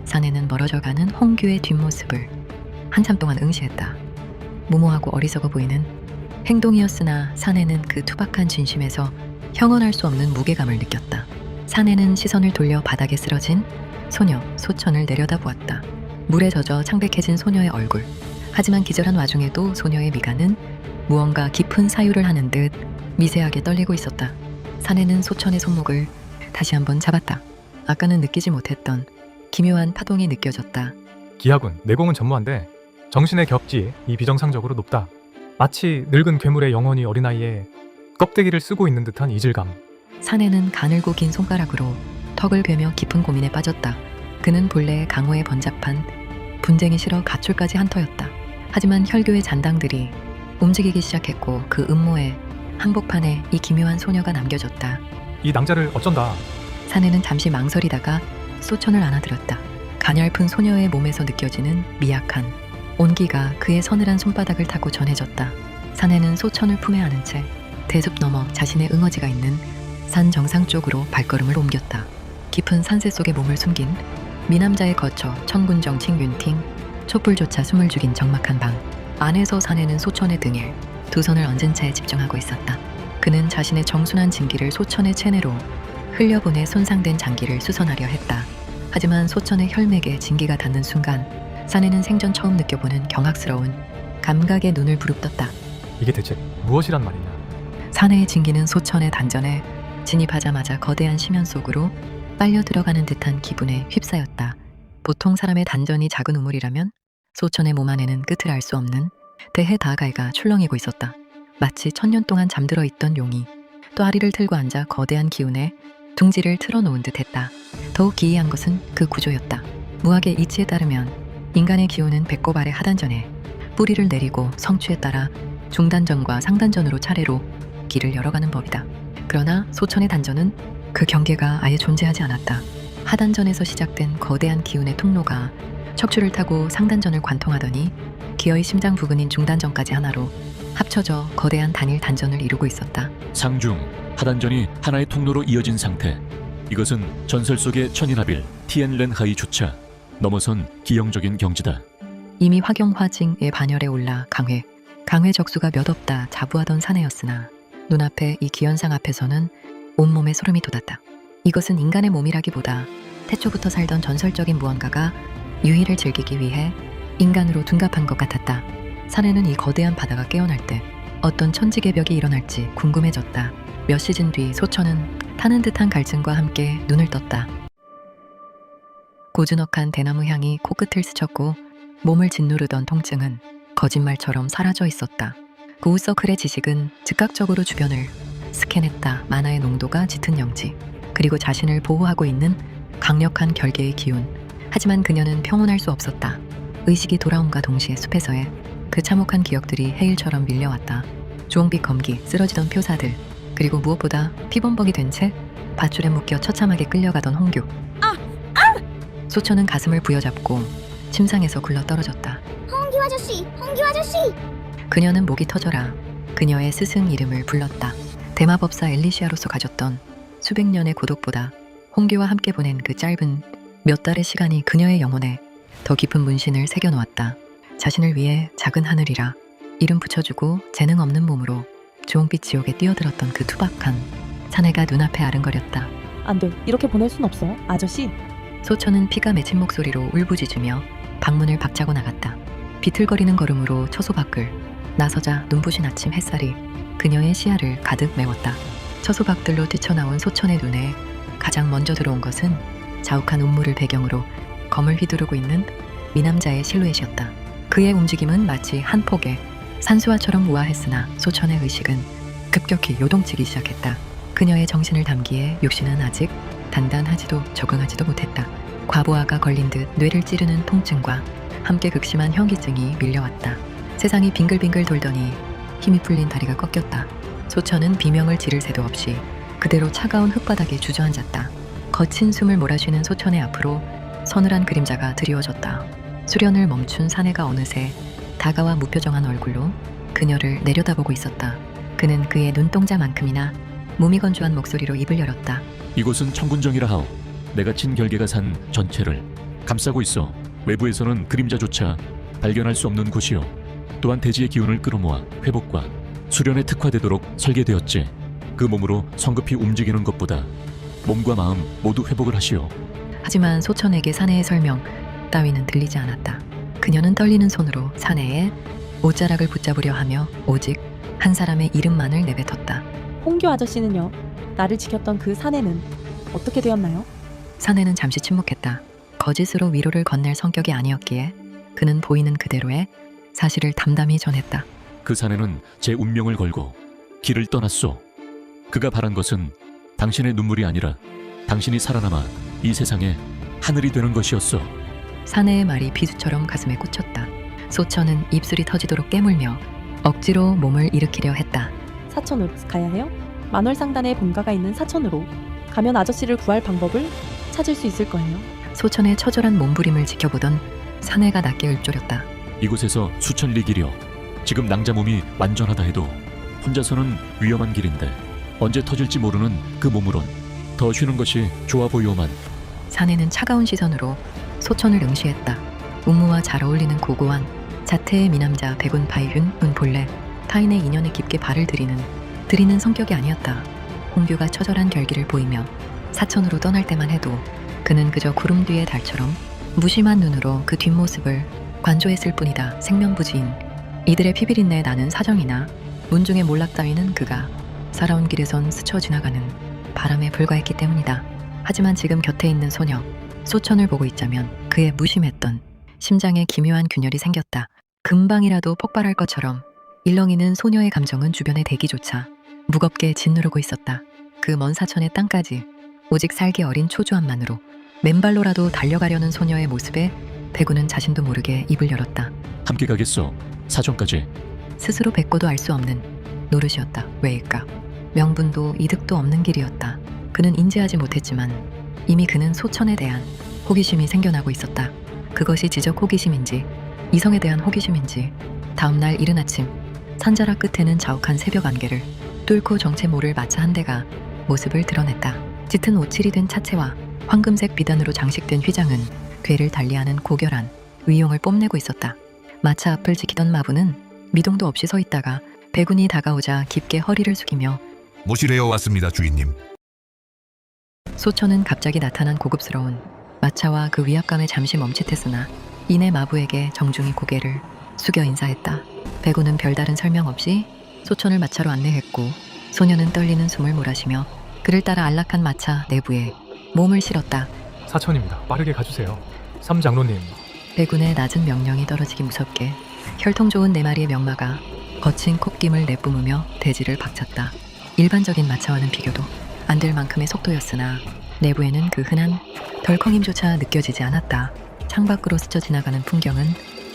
Speaker 1: 사내는 멀어져가는 홍규의 뒷모습을 한참 동안 응시했다. 무모하고 어리석어 보이는 행동이었으나 사내는 그 투박한 진심에서 형언할 수 없는 무게감을 느꼈다. 사내는 시선을 돌려 바닥에 쓰러진 소녀 소천을 내려다보았다. 물에 젖어 창백해진 소녀의 얼굴. 하지만 기절한 와중에도 소녀의 미간은 무언가 깊은 사유를 하는 듯 미세하게 떨리고 있었다. 사내는 소천의 손목을 다시 한번 잡았다. 아까는 느끼지 못했던 기묘한 파동이 느껴졌다.
Speaker 12: 기하군, 내공은 전무한데 정신의 격지 이 비정상적으로 높다. 마치 늙은 괴물의 영혼이 어린아이의 껍데기를 쓰고 있는 듯한 이질감.
Speaker 1: 사내는 가늘고 긴 손가락으로 턱을 괴며 깊은 고민에 빠졌다. 그는 본래 강호에 번잡한 분쟁이 싫어 가출까지 한 터였다. 하지만 혈교의 잔당들이 움직이기 시작했고 그 음모에 한복판에 이 기묘한 소녀가 남겨졌다.
Speaker 12: 이 낭자를 어쩐다.
Speaker 1: 사내는 잠시 망설이다가 소천을 안아들었다. 가냘픈 소녀의 몸에서 느껴지는 미약한 온기가 그의 서늘한 손바닥을 타고 전해졌다. 사내는 소천을 품에 안은 채 대숲 너머 자신의 응어지가 있는 산 정상 쪽으로 발걸음을 옮겼다. 깊은 산세 속에 몸을 숨긴 미남자의 거처 천군정 칭윤팅, 촛불조차 숨을 죽인 적막한 방 안에서 사내는 소천의 등에 두 손을 얹은 채 집중하고 있었다. 그는 자신의 정순한 진기를 소천의 체내로 흘려보내 손상된 장기를 수선하려 했다. 하지만 소천의 혈맥에 진기가 닿는 순간 사내는 생전 처음 느껴보는 경악스러운 감각에 눈을 부릅떴다.
Speaker 12: 이게 대체 무엇이란 말이냐?
Speaker 1: 사내의 진기는 소천의 단전에 진입하자마자 거대한 심연 속으로 빨려 들어가는 듯한 기분에 휩싸였다. 보통 사람의 단전이 작은 우물이라면 소천의 몸 안에는 끝을 알 수 없는 대해다가이가 출렁이고 있었다. 마치 천년 동안 잠들어 있던 용이 또 아리를 틀고 앉아 거대한 기운에 둥지를 틀어놓은 듯했다. 더욱 기이한 것은 그 구조였다. 무학의 이치에 따르면 인간의 기운은 배꼽 아래 하단전에 뿌리를 내리고 성추에 따라 중단전과 상단전으로 차례로 길을 열어가는 법이다. 그러나 소천의 단전은 그 경계가 아예 존재하지 않았다. 하단전에서 시작된 거대한 기운의 통로가 척추를 타고 상단전을 관통하더니 기어의 심장 부근인 중단전까지 하나로 합쳐져 거대한 단일 단전을 이루고 있었다.
Speaker 4: 상중, 하단전이 하나의 통로로 이어진 상태. 이것은 전설 속의 천인하빌 티엔렌하이 주차 넘어선 기형적인 경지다.
Speaker 1: 이미 화경화징의 반열에 올라 강회 적수가 몇 없다 자부하던 사내였으나 눈앞에 이 기현상 앞에서는 온몸에 소름이 돋았다. 이것은 인간의 몸이라기보다 태초부터 살던 전설적인 무언가가 유희를 즐기기 위해 인간으로 둔갑한 것 같았다. 사내는 이 거대한 바다가 깨어날 때 어떤 천지개벽이 일어날지 궁금해졌다. 몇 시즌 뒤 소천은 타는 듯한 갈증과 함께 눈을 떴다. 고즈넉한 대나무 향이 코끝을 스쳤고 몸을 짓누르던 통증은 거짓말처럼 사라져 있었다. 고우서클의 지식은 즉각적으로 주변을 스캔했다. 만화의 농도가 짙은 영지, 그리고 자신을 보호하고 있는 강력한 결계의 기운. 하지만 그녀는 평온할 수 없었다. 의식이 돌아옴과 동시에 숲에서의 그 참혹한 기억들이 해일처럼 밀려왔다. 주홍빛 검기, 쓰러지던 표사들, 그리고 무엇보다 피범벅이 된 채 밧줄에 묶여 처참하게 끌려가던 홍규. 소천은 가슴을 부여잡고 침상에서 굴러떨어졌다.
Speaker 13: 홍규 아저씨!
Speaker 1: 그녀는 목이 터져라 그녀의 스승 이름을 불렀다. 대마법사 엘리시아로서 가졌던 수백 년의 고독보다 홍규와 함께 보낸 그 짧은 몇 달의 시간이 그녀의 영혼에 더 깊은 문신을 새겨놓았다. 자신을 위해 작은 하늘이라 이름 붙여주고 재능 없는 몸으로 주홍빛 지옥에 뛰어들었던 그 투박한 사내가 눈앞에 아른거렸다.
Speaker 8: 안 돼. 이렇게 보낼 순 없어. 아저씨.
Speaker 1: 소천은 피가 맺힌 목소리로 울부짖으며 방문을 박차고 나갔다. 비틀거리는 걸음으로 처소 밖을 나서자 눈부신 아침 햇살이 그녀의 시야를 가득 메웠다. 처소 밖들로 뛰쳐나온 소천의 눈에 가장 먼저 들어온 것은 자욱한 운물을 배경으로 검을 휘두르고 있는 미남자의 실루엣이었다. 그의 움직임은 마치 한 폭의 산수화처럼 우아했으나 소천의 의식은 급격히 요동치기 시작했다. 그녀의 정신을 담기에 육신은 아직 단단하지도 적응하지도 못했다. 과부하가 걸린 듯 뇌를 찌르는 통증과 함께 극심한 현기증이 밀려왔다. 세상이 빙글빙글 돌더니 힘이 풀린 다리가 꺾였다. 소천은 비명을 지를 새도 없이 그대로 차가운 흙바닥에 주저앉았다. 거친 숨을 몰아쉬는 소천의 앞으로 서늘한 그림자가 드리워졌다. 수련을 멈춘 사내가 어느새 다가와 무표정한 얼굴로 그녀를 내려다보고 있었다. 그는 그의 눈동자만큼이나 무미건조한 목소리로 입을 열었다.
Speaker 4: 이곳은 청군정이라 하오. 내가 친 결계가 산 전체를 감싸고 있어. 외부에서는 그림자조차 발견할 수 없는 곳이요. 또한 대지의 기운을 끌어모아 회복과 수련에 특화되도록 설계되었지. 그 몸으로 성급히 움직이는 것보다 몸과 마음 모두 회복을 하시오.
Speaker 1: 하지만 소천에게 사내의 설명 따위는 들리지 않았다. 그녀는 떨리는 손으로 사내의 옷자락을 붙잡으려 하며 오직 한 사람의 이름만을 내뱉었다.
Speaker 8: 홍규 아저씨는요? 나를 지켰던 그 사내는 어떻게 되었나요?
Speaker 1: 사내는 잠시 침묵했다. 거짓으로 위로를 건넬 성격이 아니었기에 그는 보이는 그대로의 사실을 담담히 전했다.
Speaker 4: 그 사내는 제 운명을 걸고 길을 떠났소. 그가 바란 것은 당신의 눈물이 아니라 당신이 살아남아 이 세상에 하늘이 되는 것이었소.
Speaker 1: 사내의 말이 비수처럼 가슴에 꽂혔다. 소천은 입술이 터지도록 깨물며 억지로 몸을 일으키려 했다.
Speaker 8: 사천으로 가야 해요? 만월상단에 본가가 있는 사천으로 가면 아저씨를 구할 방법을 찾을 수 있을 거예요.
Speaker 1: 소천의 처절한 몸부림을 지켜보던 사내가 낮게 읊조렸다.
Speaker 4: 이곳에서 수천 리 길이여. 지금 낭자 몸이 완전하다 해도 혼자서는 위험한 길인데 언제 터질지 모르는 그 몸으론 더 쉬는 것이 좋아 보이오만.
Speaker 1: 사내는 차가운 시선으로 소천을 응시했다. 운무와 잘 어울리는 고고한 자태의 미남자 백운 바이윤은 본래 타인의 인연에 깊게 발을 들이는 성격이 아니었다. 홍규가 처절한 결기를 보이며 사천으로 떠날 때만 해도 그는 그저 구름 뒤의 달처럼 무심한 눈으로 그 뒷모습을 관조했을 뿐이다. 생면부지인 이들의 피비린내에 나는 사정이나 문중의 몰락 따위는 그가 살아온 길에선 스쳐 지나가는 바람에 불과했기 때문이다. 하지만 지금 곁에 있는 소녀 소천을 보고 있자면 그의 무심했던 심장에 기묘한 균열이 생겼다. 금방이라도 폭발할 것처럼 일렁이는 소녀의 감정은 주변의 대기조차 무겁게 짓누르고 있었다. 그 먼 사천의 땅까지 오직 살기 어린 초조함만으로 맨발로라도 달려가려는 소녀의 모습에 배구는 자신도 모르게 입을 열었다.
Speaker 4: 함께 가겠소. 사정까지.
Speaker 1: 스스로 뱉고도 알 수 없는 노릇이었다. 왜일까? 명분도 이득도 없는 길이었다. 그는 인지하지 못했지만 이미 그는 소천에 대한 호기심이 생겨나고 있었다. 그것이 지적 호기심인지 이성에 대한 호기심인지 다음날 이른 아침 산자락 끝에는 자욱한 새벽 안개를 뚫고 정체 모를 마차 한 대가 모습을 드러냈다. 짙은 오칠이 된 차체와 황금색 비단으로 장식된 휘장은 괴를 달리하는 고결한 위용을 뽐내고 있었다. 마차 앞을 지키던 마부는 미동도 없이 서 있다가 배군이 다가오자 깊게 허리를 숙이며
Speaker 11: 모시레어 왔습니다, 주인님.
Speaker 1: 소천은 갑자기 나타난 고급스러운 마차와 그 위압감에 잠시 멈칫했으나 이내 마부에게 정중히 고개를 숙여 인사했다. 배군은 별다른 설명 없이 소천을 마차로 안내했고 소녀는 떨리는 숨을 몰아쉬며 그를 따라 안락한 마차 내부에 몸을 실었다.
Speaker 12: 사천입니다. 빠르게 가주세요. 삼장로님.
Speaker 1: 배군의 낮은 명령이 떨어지기 무섭게 혈통 좋은 네 마리의 명마가 거친 콧김을 내뿜으며 대지를 박쳤다. 일반적인 마차와는 비교도 안 될 만큼의 속도였으나 내부에는 그 흔한 덜컹임조차 느껴지지 않았다. 창밖으로 스쳐 지나가는 풍경은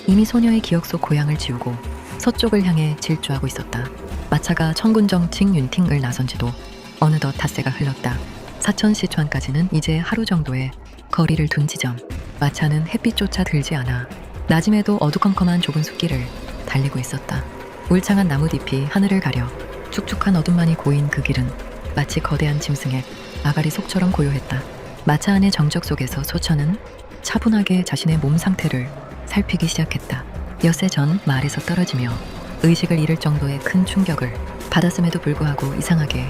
Speaker 1: 이미 소녀의 기억 속 고향을 지우고 서쪽을 향해 질주하고 있었다. 마차가 청군정칭 윤팅을 나선 지도 어느덧 닷새가 흘렀다. 사천 시川까지는 이제 하루 정도의 거리를 둔 지점. 마차는 햇빛조차 들지 않아 낮임에도 어두컴컴한 좁은 숲길을 달리고 있었다. 울창한 나무잎이 하늘을 가려 축축한 어둠만이 고인 그 길은 마치 거대한 짐승의 아가리 속처럼 고요했다. 마차 안의 정적 속에서 소천은 차분하게 자신의 몸 상태를 살피기 시작했다. 엿새 전 말에서 떨어지며 의식을 잃을 정도의 큰 충격을 받았음에도 불구하고 이상하게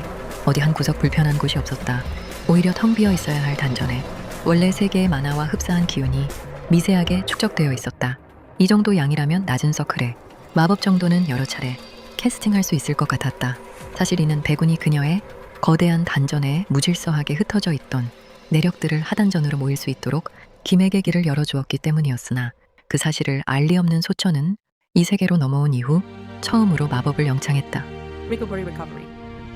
Speaker 1: 어디 한 구석 불편한 곳이 없었다. 오히려 텅 비어 있어야 할 단전에 원래 세계의 만화와 흡사한 기운이 미세하게 축적되어 있었다. 이 정도 양이라면 낮은 서클에 마법 정도는 여러 차례 캐스팅할 수 있을 것 같았다. 사실 이는 배군이 그녀의 거대한 단전에 무질서하게 흩어져 있던 내력들을 하단전으로 모일 수 있도록 김에게 길을 열어주었기 때문이었으나 그 사실을 알 리 없는 소천은 이 세계로 넘어온 이후 처음으로 마법을 영창했다.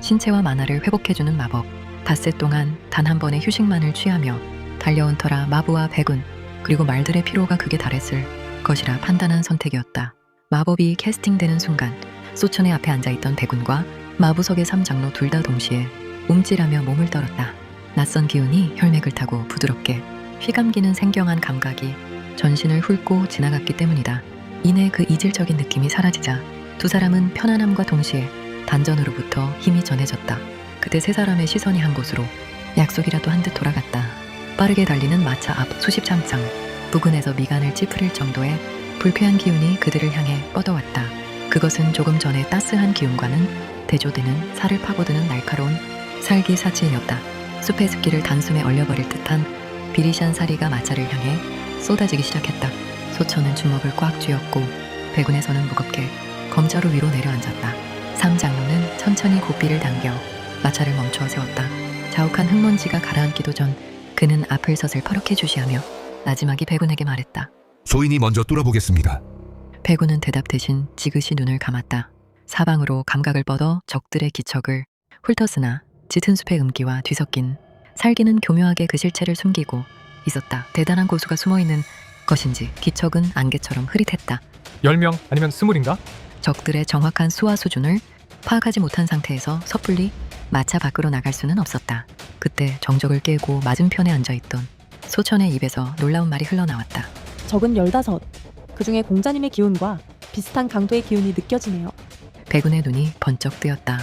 Speaker 1: 신체와 만화를 회복해주는 마법. 닷새 동안 단 한 번의 휴식만을 취하며 달려온 터라 마부와 배군 그리고 말들의 피로가 극에 달했을 것이라 판단한 선택이었다. 마법이 캐스팅되는 순간 소천의 앞에 앉아있던 배군과 마부석의 삼장로 둘 다 동시에 움찔하며 몸을 떨었다. 낯선 기운이 혈맥을 타고 부드럽게 휘감기는 생경한 감각이 전신을 훑고 지나갔기 때문이다. 이내 그 이질적인 느낌이 사라지자 두 사람은 편안함과 동시에 단전으로부터 힘이 전해졌다. 그때 세 사람의 시선이 한 곳으로 약속이라도 한 듯 돌아갔다. 빠르게 달리는 마차 앞 수십 장창 부근에서 미간을 찌푸릴 정도의 불쾌한 기운이 그들을 향해 뻗어왔다. 그것은 조금 전에 따스한 기운과는 대조되는 살을 파고드는 날카로운 살기사치였다. 숲의 습기를 단숨에 얼려버릴 듯한 비리시한 사리가 마차를 향해 쏟아지기 시작했다. 소천은 주먹을 꽉 쥐었고 배군에서는 무겁게 검자루 위로 내려앉았다. 삼장로는 천천히 고삐를 당겨 마차를 멈추어 세웠다. 자욱한 흙먼지가 가라앉기도 전 그는 앞을 서슬 퍼렇게 주시하며 나지막이 배군에게 말했다.
Speaker 11: 소인이 먼저 뚫어보겠습니다.
Speaker 1: 배군은 대답 대신 지그시 눈을 감았다. 사방으로 감각을 뻗어 적들의 기척을 훑었으나 짙은 숲의 음기와 뒤섞인 살기는 교묘하게 그 실체를 숨기고 있었다. 대단한 고수가 숨어있는 것인지 기척은 안개처럼 흐릿했다.
Speaker 12: 10명 아니면 20인가?
Speaker 1: 적들의 정확한 수와 수준을 파악하지 못한 상태에서 섣불리 마차 밖으로 나갈 수는 없었다. 그때 정적을 깨고 맞은편에 앉아있던 소천의 입에서 놀라운 말이 흘러나왔다.
Speaker 8: 적은 15. 그중에 공자님의 기운과 비슷한 강도의 기운이 느껴지네요.
Speaker 1: 배군의 눈이 번쩍 뜨였다.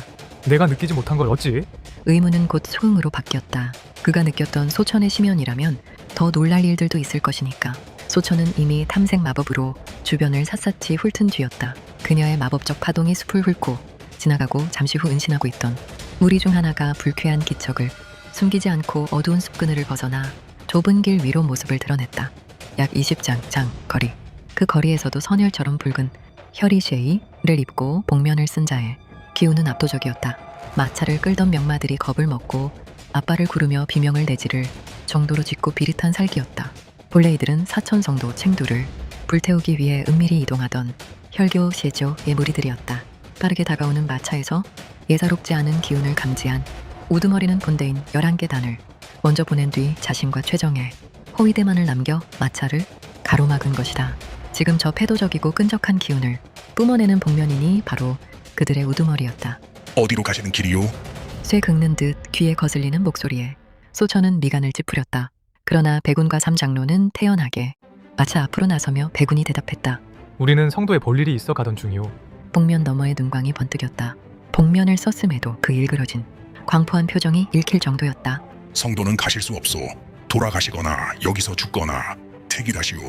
Speaker 12: 내가 느끼지 못한 걸 어찌?
Speaker 1: 의문은 곧 소응으로 바뀌었다. 그가 느꼈던 소천의 심연이라면 더 놀랄 일들도 있을 것이니까. 소천은 이미 탐색 마법으로 주변을 샅샅이 훑은 뒤였다. 그녀의 마법적 파동이 숲을 훑고 지나가고 잠시 후 은신하고 있던 무리 중 하나가 불쾌한 기척을 숨기지 않고 어두운 숲그늘을 벗어나 좁은 길 위로 모습을 드러냈다. 약 20장 거리. 그 거리에서도 선혈처럼 붉은 혈이쉐이를 입고 복면을 쓴 자의 기운은 압도적이었다. 마차를 끌던 명마들이 겁을 먹고 앞발을 구르며 비명을 내지를 정도로 짙고 비릿한 살기였다. 본래 이들은 사천성도 챙두를 불태우기 위해 은밀히 이동하던 혈교 세조의 무리들이었다. 빠르게 다가오는 마차에서 예사롭지 않은 기운을 감지한 우두머리는 본대인 11개 단을 먼저 보낸 뒤 자신과 최정의 호위대만을 남겨 마차를 가로막은 것이다. 지금 저 패도적이고 끈적한 기운을 뿜어내는 복면인이 바로 그들의 우두머리였다.
Speaker 11: 어디로 가시는 길이요?
Speaker 1: 쇠 긁는 듯 귀에 거슬리는 목소리에 소천은 미간을 찌푸렸다. 그러나 백운과 삼장로는 태연하게 마차 앞으로 나서며 백운이 대답했다.
Speaker 12: 우리는 성도에 볼 일이 있어 가던 중이오.
Speaker 1: 복면 너머의 눈광이 번뜩였다. 복면을 썼음에도 그 일그러진 광포한 표정이 읽힐 정도였다.
Speaker 11: 성도는 가실 수 없소. 돌아가시거나 여기서 죽거나 택이다시오.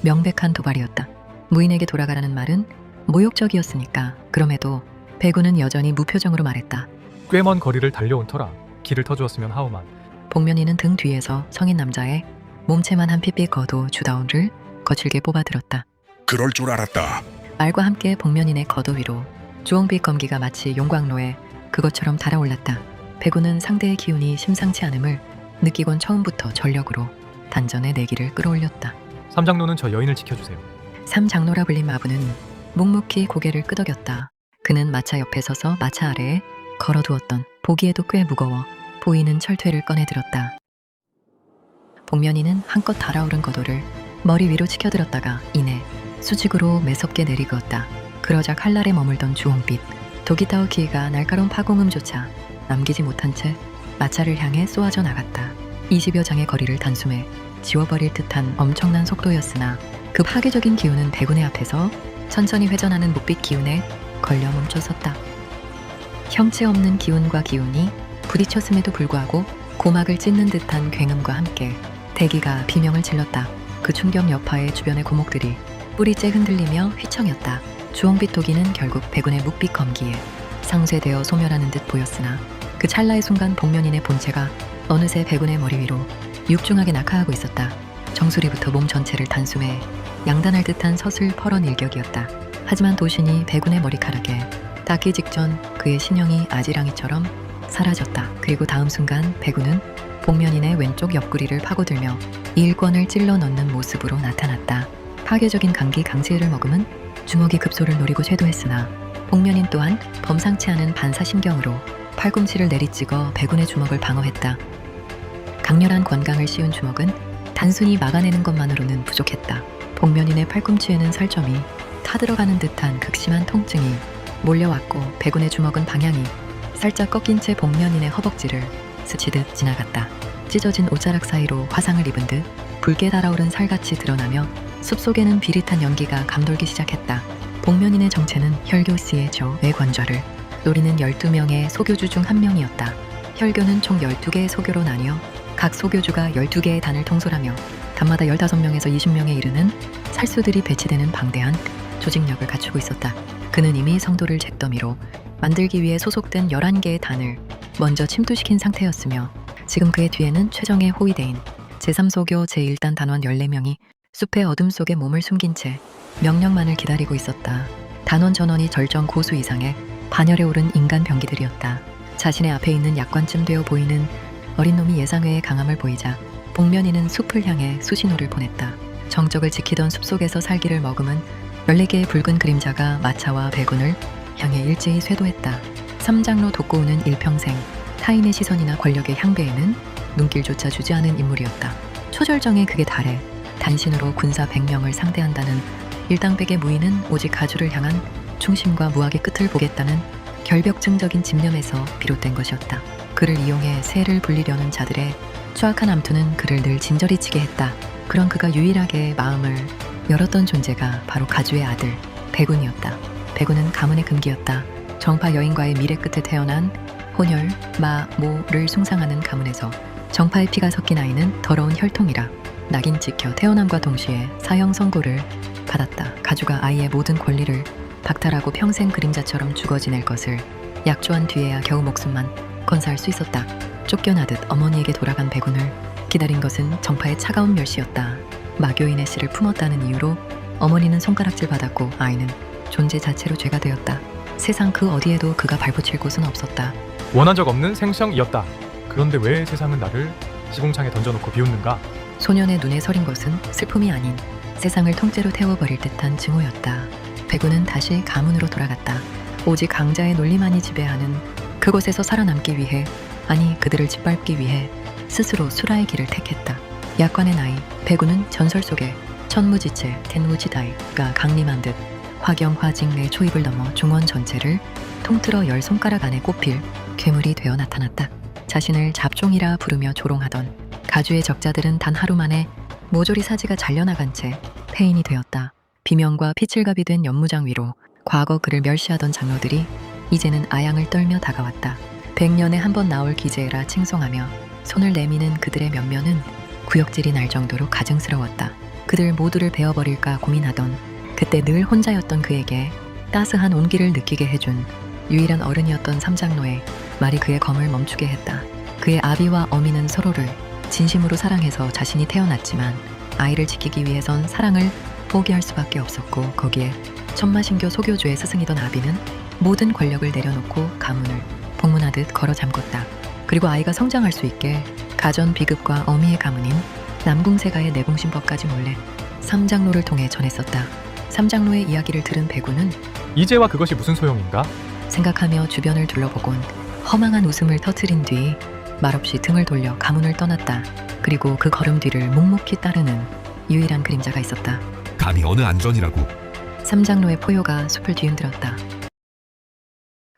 Speaker 1: 명백한 도발이었다. 무인에게 돌아가라는 말은 모욕적이었으니까. 그럼에도 백운은 여전히 무표정으로 말했다.
Speaker 12: 꽤 먼 거리를 달려온 터라 길을 터주었으면 하오만.
Speaker 1: 복면이는 등 뒤에서 성인 남자의 몸체만 한 핏빛 겉옷 주다운을 거칠게 뽑아들었다.
Speaker 11: 그럴 줄 알았다.
Speaker 1: 말과 함께 복면인의 겉옷 위로 주홍빛 검기가 마치 용광로에 그것처럼 달아올랐다. 백운은 상대의 기운이 심상치 않음을 느끼곤 처음부터 전력으로 단전의 내기를 끌어올렸다.
Speaker 12: 삼장로는 저 여인을 지켜주세요.
Speaker 1: 삼장로라 불린 마부는 묵묵히 고개를 끄덕였다. 그는 마차 옆에 서서 마차 아래에 걸어두었던 보기에도 꽤 무거워 보이는 철퇴를 꺼내들었다. 복면이는 한껏 달아오른 겉옷을 머리 위로 치켜들었다가 이내 수직으로 매섭게 내리그었다. 그러자 칼날에 머물던 주홍빛 도기타오 기가 날카로운 파공음조차 남기지 못한 채 마차를 향해 쏘아져 나갔다. 20여 장의 거리를 단숨에 지워버릴 듯한 엄청난 속도였으나 그 파괴적인 기운은 백운의 앞에서 천천히 회전하는 묵빛 기운에 걸려 멈춰섰다. 형체 없는 기운과 기운이 부딪혔음에도 불구하고 고막을 찢는 듯한 굉음과 함께 대기가 비명을 질렀다. 그 충격 여파에 주변의 고목들이 뿌리째 흔들리며 휘청였다. 주홍빛 도기는 결국 백운의 묵빛 검기에 상쇄되어 소멸하는 듯 보였으나 그 찰나의 순간 복면인의 본체가 어느새 백운의 머리 위로 육중하게 낙하하고 있었다. 정수리부터 몸 전체를 단숨에 양단할 듯한 서슬 펄런 일격이었다. 하지만 도신이 백운의 머리카락에 닿기 직전 그의 신형이 아지랑이처럼 사라졌다. 그리고 다음 순간 백운은 복면인의 왼쪽 옆구리를 파고들며 일권을 찔러 넣는 모습으로 나타났다. 파괴적인 감기 강제를 머금은 주먹이 급소를 노리고 쇄도했으나 복면인 또한 범상치 않은 반사신경으로 팔꿈치를 내리찍어 백운의 주먹을 방어했다. 강렬한 권강을 씌운 주먹은 단순히 막아내는 것만으로는 부족했다. 복면인의 팔꿈치에는 살점이 타들어가는 듯한 극심한 통증이 몰려왔고 백운의 주먹은 방향이 살짝 꺾인 채 복면인의 허벅지를 스치듯 지나갔다. 찢어진 옷자락 사이로 화상을 입은 듯 붉게 달아오른 살같이 드러나며 숲속에는 비릿한 연기가 감돌기 시작했다. 복면인의 정체는 혈교스의 조의 관좌를 노리는 12명의 소교주 중 한 명이었다. 혈교는 총 12개의 소교로 나뉘어 각 소교주가 12개의 단을 통솔하며 단마다 15명에서 20명에 이르는 살수들이 배치되는 방대한 조직력을 갖추고 있었다. 그는 이미 성도를 잿더미로 만들기 위해 소속된 11개의 단을 먼저 침투시킨 상태였으며 지금 그의 뒤에는 최정의 호위대인 제3소교 제1단 단원 14명이 숲의 어둠 속에 몸을 숨긴 채 명령만을 기다리고 있었다. 단원 전원이 절정 고수 이상의 반열에 오른 인간 병기들이었다. 자신의 앞에 있는 약관쯤 되어 보이는 어린 놈이 예상외의 강함을 보이자 복면이는 숲을 향해 수신호를 보냈다. 정적을 지키던 숲속에서 살기를 머금은 14개의 붉은 그림자가 마차와 백운을 향해 일제히 쇄도했다. 삼장로 독고우는 일평생 타인의 시선이나 권력의 향배에는 눈길조차 주지 않은 인물이었다. 초절정에 극에 달해 단신으로 군사 100명을 상대한다는 일당백의 무의는 오직 가주를 향한 충심과 무학의 끝을 보겠다는 결벽증적인 집념에서 비롯된 것이었다. 그를 이용해 세를 불리려는 자들의 추악한 암투는 그를 늘 진저리 치게 했다. 그런 그가 유일하게 마음을 열었던 존재가 바로 가주의 아들 백운이었다. 백운은 가문의 금기였다. 정파 여인과의 미래 끝에 태어난 혼혈, 마, 모를 숭상하는 가문에서 정파의 피가 섞인 아이는 더러운 혈통이라 낙인 찍혀 태어남과 동시에 사형 선고를 받았다. 가주가 아이의 모든 권리를 박탈하고 평생 그림자처럼 죽어 지낼 것을 약조한 뒤에야 겨우 목숨만 건사할 수 있었다. 쫓겨나듯 어머니에게 돌아간 백운을 기다린 것은 정파의 차가운 멸시였다. 마교인의 씨를 품었다는 이유로 어머니는 손가락질 받았고 아이는 존재 자체로 죄가 되었다. 세상 그 어디에도 그가 발붙일 곳은 없었다.
Speaker 12: 원한 적 없는 생성이었다. 그런데 왜 세상은 나를 시궁창에 던져놓고 비웃는가?
Speaker 1: 소년의 눈에 서린 것은 슬픔이 아닌 세상을 통째로 태워버릴 듯한 증오였다. 백운은 다시 가문으로 돌아갔다. 오직 강자의 논리만이 지배하는 그곳에서 살아남기 위해, 아니 그들을 짓밟기 위해 스스로 수라의 길을 택했다. 약관의 나이, 백운은 전설 속에 천무지체, 텐무지다이가 강림한 듯 화경화직 내 초입을 넘어 중원 전체를 통틀어 10손가락 안에 꼽힐 괴물이 되어 나타났다. 자신을 잡종이라 부르며 조롱하던 가주의 적자들은 단 하루 만에 모조리 사지가 잘려나간 채 폐인이 되었다. 비명과 피칠갑이 된 연무장 위로 과거 그를 멸시하던 장로들이 이제는 아양을 떨며 다가왔다. 100년에 한 번 나올 기재라 칭송하며 손을 내미는 그들의 면면은 구역질이 날 정도로 가증스러웠다. 그들 모두를 베어버릴까 고민하던 그때 늘 혼자였던 그에게 따스한 온기를 느끼게 해준 유일한 어른이었던 삼장로의 말이 그의 검을 멈추게 했다. 그의 아비와 어미는 서로를 진심으로 사랑해서 자신이 태어났지만 아이를 지키기 위해선 사랑을 포기할 수밖에 없었고, 거기에 천마신교 소교주의 스승이던 아비는 모든 권력을 내려놓고 가문을 복문하듯 걸어 잠궜다. 그리고 아이가 성장할 수 있게 가전 비급과 어미의 가문인 남궁세가의 내공신법까지 몰래 삼장로를 통해 전했었다. 삼장로의 이야기를 들은 백운은
Speaker 12: 이제와 그것이 무슨 소용인가?
Speaker 1: 생각하며 주변을 둘러보곤 허망한 웃음을 터뜨린 뒤 말없이 등을 돌려 가문을 떠났다. 그리고 그 걸음 뒤를 묵묵히 따르는 유일한 그림자가 있었다.
Speaker 11: 감히 어느 안전이라고.
Speaker 1: 삼장로의 포효가 숲을 뒤흔들었다.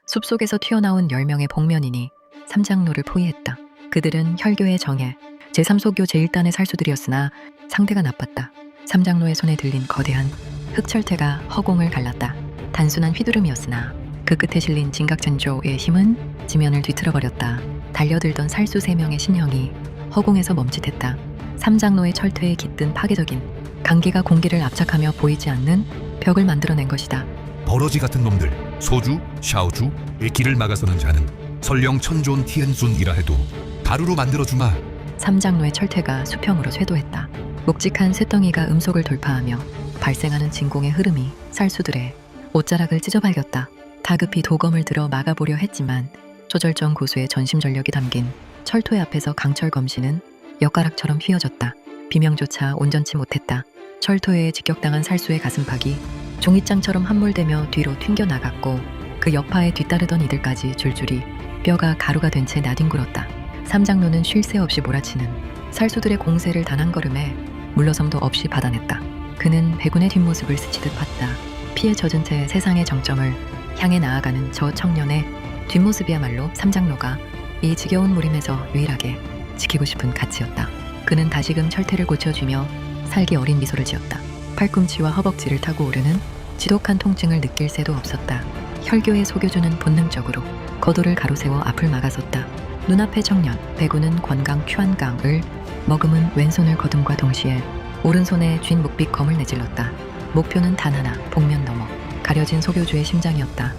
Speaker 1: 숲속에서 튀어나온 10명의 복면이니 삼장로를 포위했다. 그들은 혈교의 정예, 제3소교 제1단의 살수들이었으나 상대가 나빴다. 삼장로의 손에 들린 거대한 흑철퇴가 허공을 갈랐다. 단순한 휘두름이었으나 그 끝에 실린 진각천조의 힘은 지면을 뒤틀어버렸다. 달려들던 살수 3명의 신형이 허공에서 멈칫했다. 삼장로의 철퇴에 깃든 파괴적인 강기가 공기를 압착하며 보이지 않는 벽을 만들어낸 것이다.
Speaker 11: 버러지 같은 놈들, 소주, 샤오주의 길을 막아서는 자는 설령 천존 티엔순이라 해도 가루로 만들어주마.
Speaker 1: 삼장로의 철퇴가 수평으로 쇄도했다. 묵직한 쇳덩이가 음속을 돌파하며 발생하는 진공의 흐름이 살수들의 옷자락을 찢어발겼다. 다급히 도검을 들어 막아보려 했지만 조절정 고수의 전심전력이 담긴 철토의 앞에서 강철 검신은 엿가락처럼 휘어졌다. 비명조차 온전치 못했다. 철토에 직격당한 살수의 가슴팍이 종잇장처럼 함몰되며 뒤로 튕겨나갔고 그 여파에 뒤따르던 이들까지 줄줄이 뼈가 가루가 된 채 나뒹굴었다. 삼장로는 쉴 새 없이 몰아치는 살수들의 공세를 단 한 걸음에 물러섬도 없이 받아냈다. 그는 백운의 뒷모습을 스치듯 봤다. 피에 젖은 채 세상의 정점을 향해 나아가는 저 청년의 뒷모습이야말로 삼장로가 이 지겨운 무림에서 유일하게 지키고 싶은 가치였다. 그는 다시금 철퇴를 고쳐주며 살기 어린 미소를 지었다. 팔꿈치와 허벅지를 타고 오르는 지독한 통증을 느낄 새도 없었다. 혈교의 소교주는 본능적으로 거도를 가로세워 앞을 막아섰다. 눈앞의 청년 백운은 권강 큐안강을 머금은 왼손을 거둠과 동시에 오른손에 쥔 묵빛 검을 내질렀다. 목표는 단 하나, 복면 넘어 가려진 소교주의 심장이었다.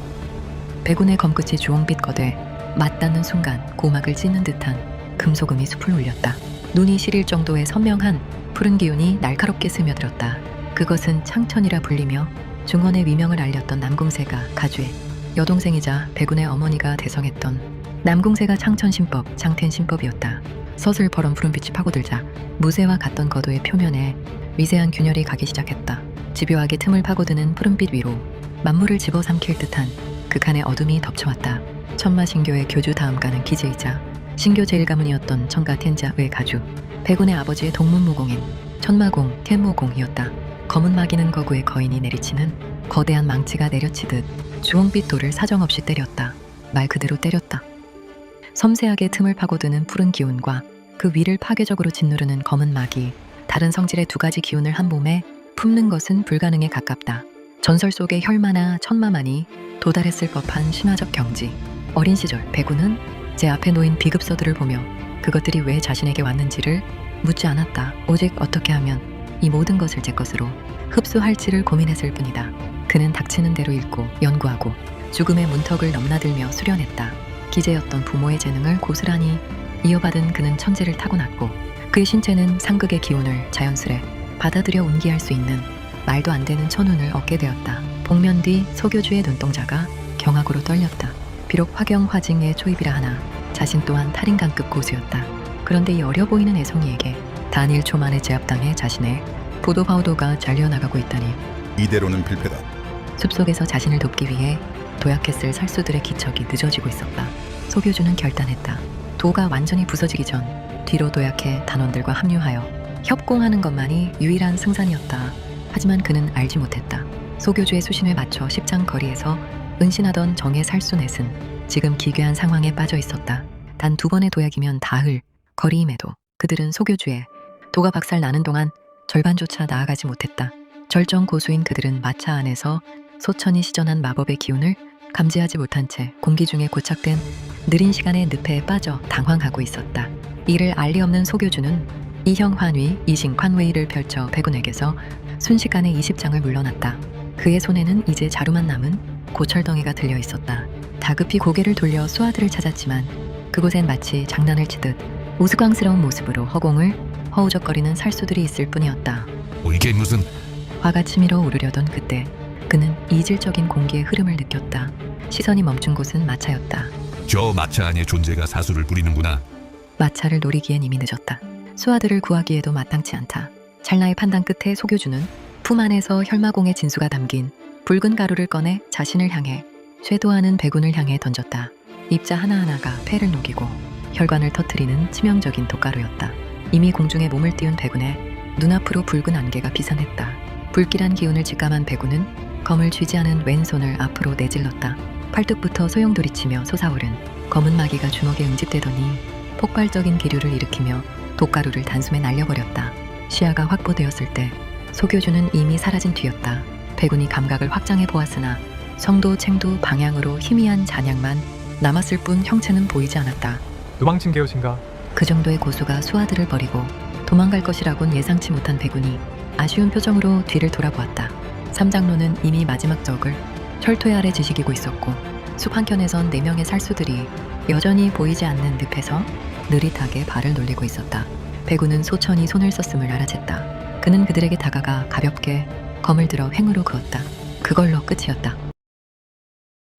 Speaker 1: 백운의 검끝이 주홍빛 거대 맞닿는 순간 고막을 찢는 듯한 금소금이 숲을 울렸다. 눈이 시릴 정도의 선명한 푸른 기운이 날카롭게 스며들었다. 그것은 창천이라 불리며 중원의 위명을 알렸던 남궁세가 가주의 여동생이자 백운의 어머니가 대성했던 남궁세가 창천신법, 장텐신법이었다. 서슬퍼런 푸른빛이 파고들자 무쇠와 같던 거도의 표면에 미세한 균열이 가기 시작했다. 집요하게 틈을 파고드는 푸른빛 위로 만물을 집어삼킬 듯한 극한의 어둠이 덮쳐왔다. 천마신교의 교주 다음가는 기재이자 신교 제1가문이었던 청가텐자의 가주 백운의 아버지의 동문무공인 천마공 텐모공이었다. 검은 막이는 거구의 거인이 내리치는 거대한 망치가 내려치듯 주홍빛 돌을 사정없이 때렸다. 말 그대로 때렸다. 섬세하게 틈을 파고드는 푸른 기운과 그 위를 파괴적으로 짓누르는 검은 막이 다른 성질의 두 가지 기운을 한 몸에 품는 것은 불가능에 가깝다. 전설 속의 혈마나 천마만이 도달했을 법한 신화적 경지. 어린 시절 백운은 제 앞에 놓인 비급서들을 보며 그것들이 왜 자신에게 왔는지를 묻지 않았다. 오직 어떻게 하면 이 모든 것을 제 것으로 흡수할지를 고민했을 뿐이다. 그는 닥치는 대로 읽고 연구하고 죽음의 문턱을 넘나들며 수련했다. 기재였던 부모의 재능을 고스란히 이어받은 그는 천재를 타고났고 그의 신체는 상극의 기운을 자연스레 받아들여 운기할 수 있는 말도 안 되는 천운을 얻게 되었다. 복면 뒤 소교주의 눈동자가 경악으로 떨렸다. 비록 화경화징의 초입이라 하나 자신 또한 탈인간급 고수였다. 그런데 이 어려 보이는 애송이에게 단 1초 만에 제압당해 자신의 보도파우도가 잘려나가고 있다니
Speaker 11: 이대로는 필패다.
Speaker 1: 숲속에서 자신을 돕기 위해 도약했을 살수들의 기척이 늦어지고 있었다. 소교주는 결단했다. 도가 완전히 부서지기 전 뒤로 도약해 단원들과 합류하여 협공하는 것만이 유일한 승산이었다. 하지만 그는 알지 못했다. 소교주의 수신에 맞춰 십장 거리에서 은신하던 정의 살수넷은 지금 기괴한 상황에 빠져 있었다. 단 2번의 도약이면 다흘 거리임에도 그들은 소교주의 도가 박살 나는 동안 절반조차 나아가지 못했다. 절정 고수인 그들은 마차 안에서 소천이 시전한 마법의 기운을 감지하지 못한 채 공기 중에 고착된 느린 시간의 늪에 빠져 당황하고 있었다. 이를 알리 없는 소교주는 이형환위, 이신관웨이를 펼쳐 백운에게서 순식간에 20장을 물러났다. 그의 손에는 이제 자루만 남은 고철덩이가 들려 있었다. 다급히 고개를 돌려 수하들을 찾았지만 그곳엔 마치 장난을 치듯 우스꽝스러운 모습으로 허공을 허우적거리는 살수들이 있을 뿐이었다.
Speaker 11: 이게 무슨...
Speaker 1: 화가 치밀어 오르려던 그때 그는 이질적인 공기의 흐름을 느꼈다. 시선이 멈춘 곳은 마차였다.
Speaker 11: 저 마차 안에 존재가 사수를 부리는구나.
Speaker 1: 마차를 노리기엔 이미 늦었다. 수하들을 구하기에도 마땅치 않다. 찰나의 판단 끝에 소교주는 품 안에서 혈마공의 진수가 담긴 붉은 가루를 꺼내 자신을 향해 쇄도하는 백운을 향해 던졌다. 입자 하나하나가 폐를 녹이고 혈관을 터뜨리는 치명적인 독가루였다. 이미 공중에 몸을 띄운 백운의 눈앞으로 붉은 안개가 비선했다. 불길한 기운을 직감한 백운은 검을 쥐지 않은 왼손을 앞으로 내질렀다. 팔뚝부터 소용돌이치며 솟아오른 검은 마귀가 주먹에 응집되더니 폭발적인 기류를 일으키며 독가루를 단숨에 날려버렸다. 시야가 확보되었을 때 소교주는 이미 사라진 뒤였다. 백운이 감각을 확장해 보았으나 성도 챙도 방향으로 희미한 잔향만 남았을 뿐 형체는 보이지 않았다.
Speaker 12: 도망친 게옷인가?
Speaker 1: 그 정도의 고수가 수하들을 버리고 도망갈 것이라곤 예상치 못한 백운이 아쉬운 표정으로 뒤를 돌아보았다. 삼장로는 이미 마지막 적을 철퇴 아래 지식이고 있었고 숲 한켠에선 4명의 살수들이 여전히 보이지 않는 늪에서 느릿하게 발을 놀리고 있었다. 백운은 소천이 손을 썼음을 알아챘다. 그는 그들에게 다가가 가볍게 검을 들어 횡으로 그었다. 그걸로 끝이었다.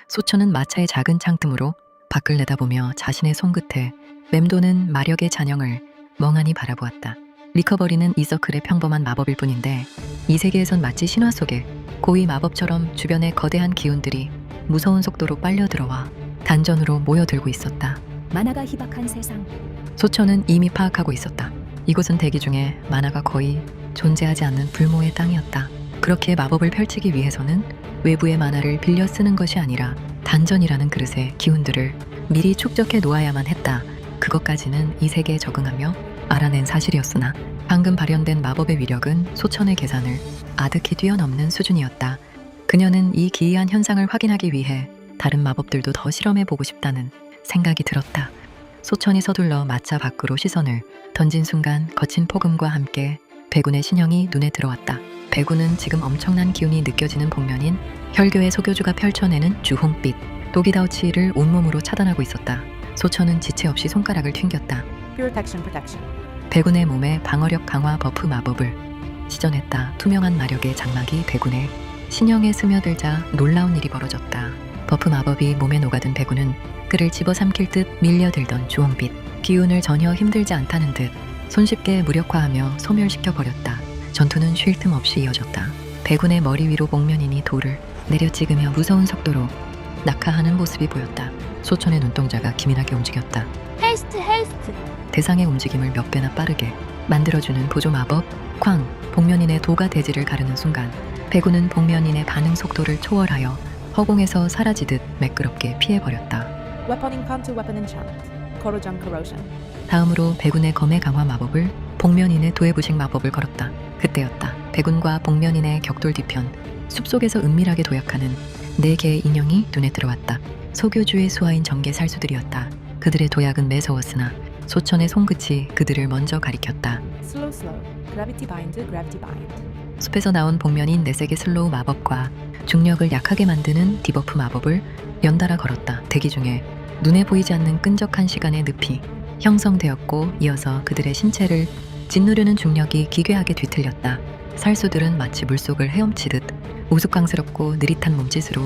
Speaker 1: 소천은 마차의 작은 창틈으로 밖을 내다보며 자신의 손끝에 맴도는 마력의 잔영을 멍하니 바라보았다. 리커버리는 이 서클의 평범한 마법일 뿐인데 이 세계에선 마치 신화 속의 고위 마법처럼 주변의 거대한 기운들이 무서운 속도로 빨려 들어와 단전으로 모여들고 있었다.
Speaker 13: 만화가 희박한 세상.
Speaker 1: 소천은 이미 파악하고 있었다. 이곳은 대기 중에 만화가 거의 존재하지 않는 불모의 땅이었다. 그렇게 마법을 펼치기 위해서는 외부의 만화를 빌려 쓰는 것이 아니라 단전이라는 그릇의 기운들을 미리 축적해 놓아야만 했다. 그것까지는 이 세계에 적응하며 알아낸 사실이었으나 방금 발현된 마법의 위력은 소천의 계산을 아득히 뛰어넘는 수준이었다. 그녀는 이 기이한 현상을 확인하기 위해 다른 마법들도 더 실험해보고 싶다는 생각이 들었다. 소천이 서둘러 마차 밖으로 시선을 던진 순간 거친 폭음과 함께 백운의 신형이 눈에 들어왔다. 백운은 지금 엄청난 기운이 느껴지는 복면인 혈교의 소교주가 펼쳐내는 주홍빛 도기다우치를 온몸으로 차단하고 있었다. 소천은 지체 없이 손가락을 튕겼다. 백운의 몸에 방어력 강화 버프 마법을 시전했다. 투명한 마력의 장막이 백운의 신형에 스며들자 놀라운 일이 벌어졌다. 버프 마법이 몸에 녹아든 백운은 그를 집어삼킬 듯 밀려들던 주홍빛 기운을 전혀 힘들지 않다는 듯 손쉽게 무력화하며 소멸시켜버렸다. 전투는 쉴 틈 없이 이어졌다. 백운의 머리 위로 복면인이 돌을 내려찍으며 무서운 속도로 낙하하는 모습이 보였다. 소천의 눈동자가 기민하게 움직였다.
Speaker 13: 헬스트.
Speaker 1: 대상의 움직임을 몇 배나 빠르게 만들어주는 보조 마법 쾅! 복면인의 도가 대지를 가르는 순간 백운은 복면인의 반응 속도를 초월하여 허공에서 사라지듯 매끄럽게 피해버렸다. 다음으로 백운의 검의 강화 마법을 복면인의 도의 부식 마법을 걸었다. 그때였다. 백운과 복면인의 격돌 뒤편 숲속에서 은밀하게 도약하는 4개의 인형이 눈에 들어왔다. 소교주의 수하인 정계 살수들이었다. 그들의 도약은 매서웠으나 소천의 손끝이 그들을 먼저 가리켰다. 숲에서 나온 복면인 내색의 슬로우 마법과 중력을 약하게 만드는 디버프 마법을 연달아 걸었다. 대기 중에 눈에 보이지 않는 끈적한 시간의 늪이 형성되었고 이어서 그들의 신체를 짓누르는 중력이 기괴하게 뒤틀렸다. 살수들은 마치 물속을 헤엄치듯 우스꽝스럽고 느릿한 몸짓으로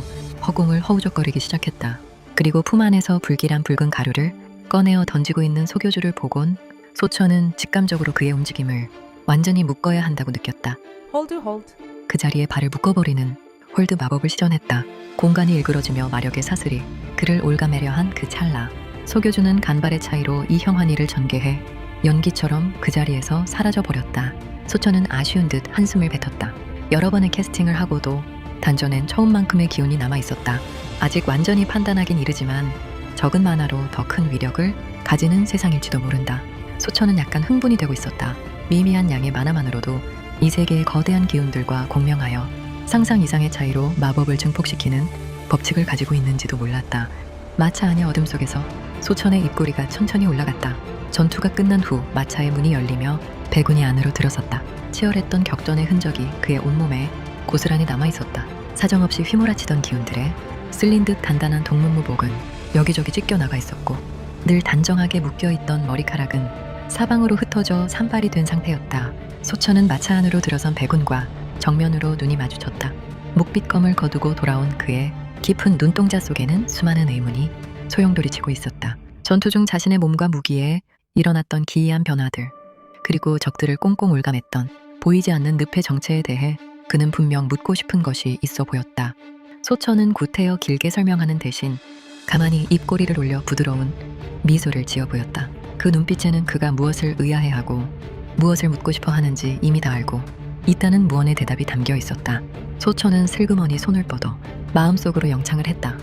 Speaker 1: 허공을 허우적거리기 시작했다. 그리고 품 안에서 불길한 붉은 가루를 꺼내어 던지고 있는 소교주를 보곤 소천은 직감적으로 그의 움직임을 완전히 묶어야 한다고 느꼈다.
Speaker 8: hold.
Speaker 1: 그 자리에 발을 묶어버리는 홀드 마법을 시전했다. 공간이 일그러지며 마력의 사슬이 그를 올가매려 한 그 찰나 소교주는 간발의 차이로 이 형환이를 전개해 연기처럼 그 자리에서 사라져버렸다. 소천은 아쉬운 듯 한숨을 뱉었다. 여러 번의 캐스팅을 하고도 단전엔 처음만큼의 기운이 남아있었다. 아직 완전히 판단하긴 이르지만 적은 만화로 더 큰 위력을 가지는 세상일지도 모른다. 소천은 약간 흥분이 되고 있었다. 미미한 양의 만화만으로도 이 세계의 거대한 기운들과 공명하여 상상 이상의 차이로 마법을 증폭시키는 법칙을 가지고 있는지도 몰랐다. 마차 안의 어둠 속에서 소천의 입꼬리가 천천히 올라갔다. 전투가 끝난 후 마차의 문이 열리며 백운이 안으로 들어섰다. 치열했던 격전의 흔적이 그의 온몸에 고스란히 남아있었다. 사정없이 휘몰아치던 기운들에 쓸린 듯 단단한 동문무복은 여기저기 찢겨나가 있었고 늘 단정하게 묶여있던 머리카락은 사방으로 흩어져 산발이 된 상태였다. 소천은 마차 안으로 들어선 백운과 정면으로 눈이 마주쳤다. 목빗검을 거두고 돌아온 그의 깊은 눈동자 속에는 수많은 의문이 소용돌이치고 있었다. 전투 중 자신의 몸과 무기에 일어났던 기이한 변화들, 그리고 적들을 꽁꽁 올감했던 보이지 않는 늪의 정체에 대해 그는 분명 묻고 싶은 것이 있어 보였다. 소천은 구태여 길게 설명하는 대신 가만히 입꼬리를 올려 부드러운 미소를 지어 보였다. 그 눈빛에는 그가 무엇을 의아해하고 무엇을 묻고 싶어 하는지 이미 다 알고 있다는 무언의 대답이 담겨 있었다. 소천은 슬그머니 손을 뻗어 마음속으로 영창을 했다.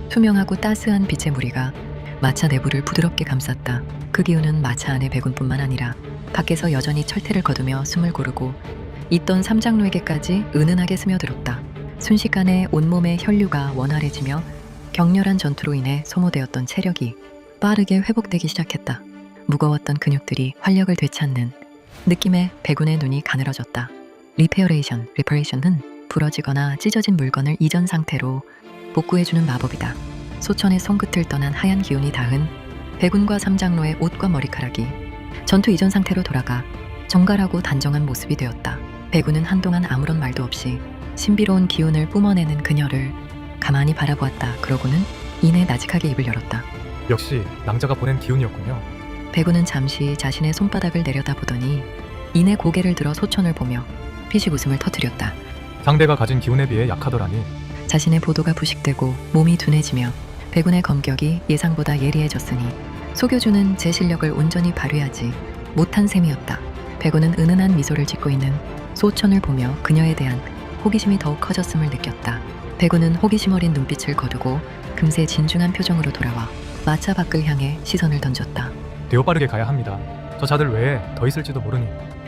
Speaker 1: 투명하고 따스한 빛의 무리가 마차 내부를 부드럽게 감쌌다. 그 기운은 마차 안의 백운뿐만 아니라 밖에서 여전히 철퇴를 거두며 숨을 고르고 있던 삼장로에게까지 은은하게 스며들었다. 순식간에 온몸의 혈류가 원활해지며 격렬한 전투로 인해 소모되었던 체력이 빠르게 회복되기 시작했다. 무거웠던 근육들이 활력을 되찾는 느낌에 백운의 눈이 가늘어졌다. 리페어레이션은 부러지거나 찢어진 물건을 이전 상태로 복구해주는 마법이다. 소천의 손끝을 떠난 하얀 기운이 닿은 백운과 삼장로의 옷과 머리카락이 전투 이전 상태로 돌아가 정갈하고 단정한 모습이 되었다. 백운은 한동안 아무런 말도 없이 신비로운 기운을 뿜어내는 그녀를 가만히 바라보았다. 그러고는 이내 나직하게 입을 열었다.
Speaker 12: 역시 낭자가 보낸 기운이었군요.
Speaker 1: 백운은 잠시 자신의 손바닥을 내려다보더니 이내 고개를 들어 소천을 보며 피식 웃음을 터뜨렸다.
Speaker 12: 상대가 가진 기운에 비해 약하더라니.
Speaker 1: 자신의 보도가 부식되고 몸이 둔해지며 백운의 검격이 예상보다 예리해졌으니 소교주는 제 실력을 온전히 발휘하지 못한 셈이었다. 백운은 은은한 미소를 짓고 있는 소천을 보며 그녀에 대한 호기심이 더욱 커졌음을 느꼈다. 백운은 호기심 어린 눈빛을 거두고 금세 진중한 표정으로 돌아와 마차 밖을 향해 시선을 던졌다.
Speaker 12: 대호 빠르게 가야 합니다. 저 자들 외에 더 있을지도 모르니.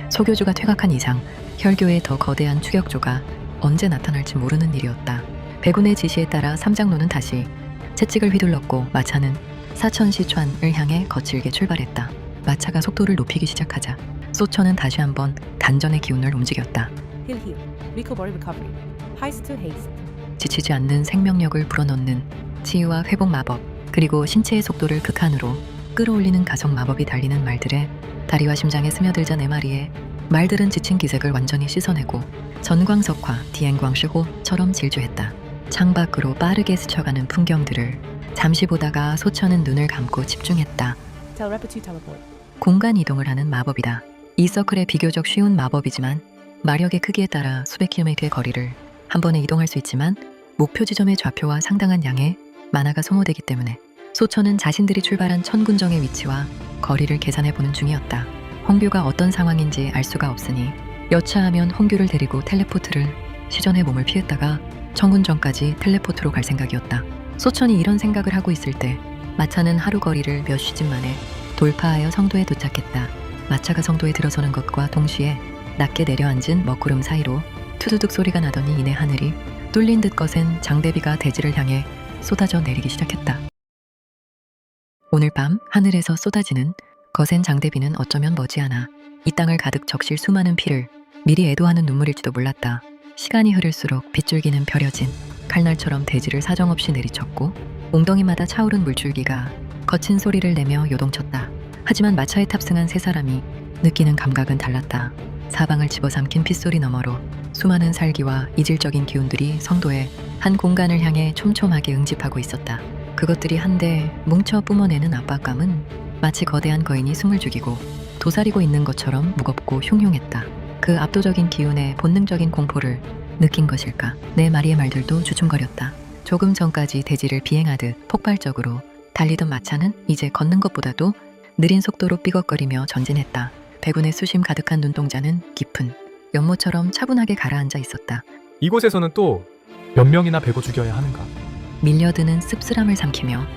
Speaker 1: 소교주가 퇴각한 이상 혈교의 더 거대한 추격조가 언제 나타날지 모르는 일이었다. 백운의 지시에 따라 삼장로는 다시 채찍을 휘둘렀고 마차는 사천시川을 향해 거칠게 출발했다. 마차가 속도를 높이기 시작하자 소천은 다시 한번 단전의 기운을 움직였다. 지치지 않는 생명력을 불어넣는 치유와 회복 마법, 그리고 신체의 속도를 극한으로 끌어올리는 가속 마법이 달리는 말들에 다리와 심장에 스며들자 네 마리의 말들은 지친 기색을 완전히 씻어내고 전광석화 디엔광시호처럼 질주했다. 창밖으로 빠르게 스쳐가는 풍경들을 잠시 보다가 소천은 눈을 감고 집중했다. 공간 이동을 하는 마법이다. 이 서클의 비교적 쉬운 마법이지만 마력의 크기에 따라 수백 킬로미터의 거리를 한 번에 이동할 수 있지만 목표 지점의 좌표와 상당한 양의 만화가 소모되기 때문에 소천은 자신들이 출발한 천군정의 위치와 거리를 계산해보는 중이었다. 홍규가 어떤 상황인지 알 수가 없으니 여차하면 홍규를 데리고 텔레포트를 시전해 몸을 피했다가 천군정까지 텔레포트로 갈 생각이었다. 소천이 이런 생각을 하고 있을 때 마차는 하루 거리를 몇 시쯤 만에 돌파하여 성도에 도착했다. 마차가 성도에 들어서는 것과 동시에 낮게 내려앉은 먹구름 사이로 투두둑 소리가 나더니 이내 하늘이 뚫린 듯 거센 장대비가 대지를 향해 쏟아져 내리기 시작했다. 오늘 밤 하늘에서 쏟아지는 거센 장대비는 어쩌면 머지않아 이 땅을 가득 적실 수많은 피를 미리 애도하는 눈물일지도 몰랐다. 시간이 흐를수록 빗줄기는 벼려진 칼날처럼 대지를 사정없이 내리쳤고 웅덩이마다 차오른 물줄기가 거친 소리를 내며 요동쳤다. 하지만 마차에 탑승한 세 사람이 느끼는 감각은 달랐다. 사방을 집어삼킨 핏소리 너머로 수많은 살기와 이질적인 기운들이 성도의 한 공간을 향해 촘촘하게 응집하고 있었다. 그것들이 한데 뭉쳐 뿜어내는 압박감은 마치 거대한 거인이 숨을 죽이고 도사리고 있는 것처럼 무겁고 흉흉했다. 그 압도적인 기운에 본능적인 공포를 느낀 것일까? 네 마리의 말들도 주춤거렸다. 조금 전까지 대지를 비행하듯 폭발적으로 달리던 마차는 이제 걷는 것보다도 느린 속도로 삐걱거리며 전진했다. 배군의 수심 가득한 눈동자는 깊은 연못처럼 차분하게 가라앉아 있었다.
Speaker 12: 이곳에서는 또 몇 명이나 베고 죽여야 하는가?
Speaker 1: 밀려드는 씁쓸함을 삼키며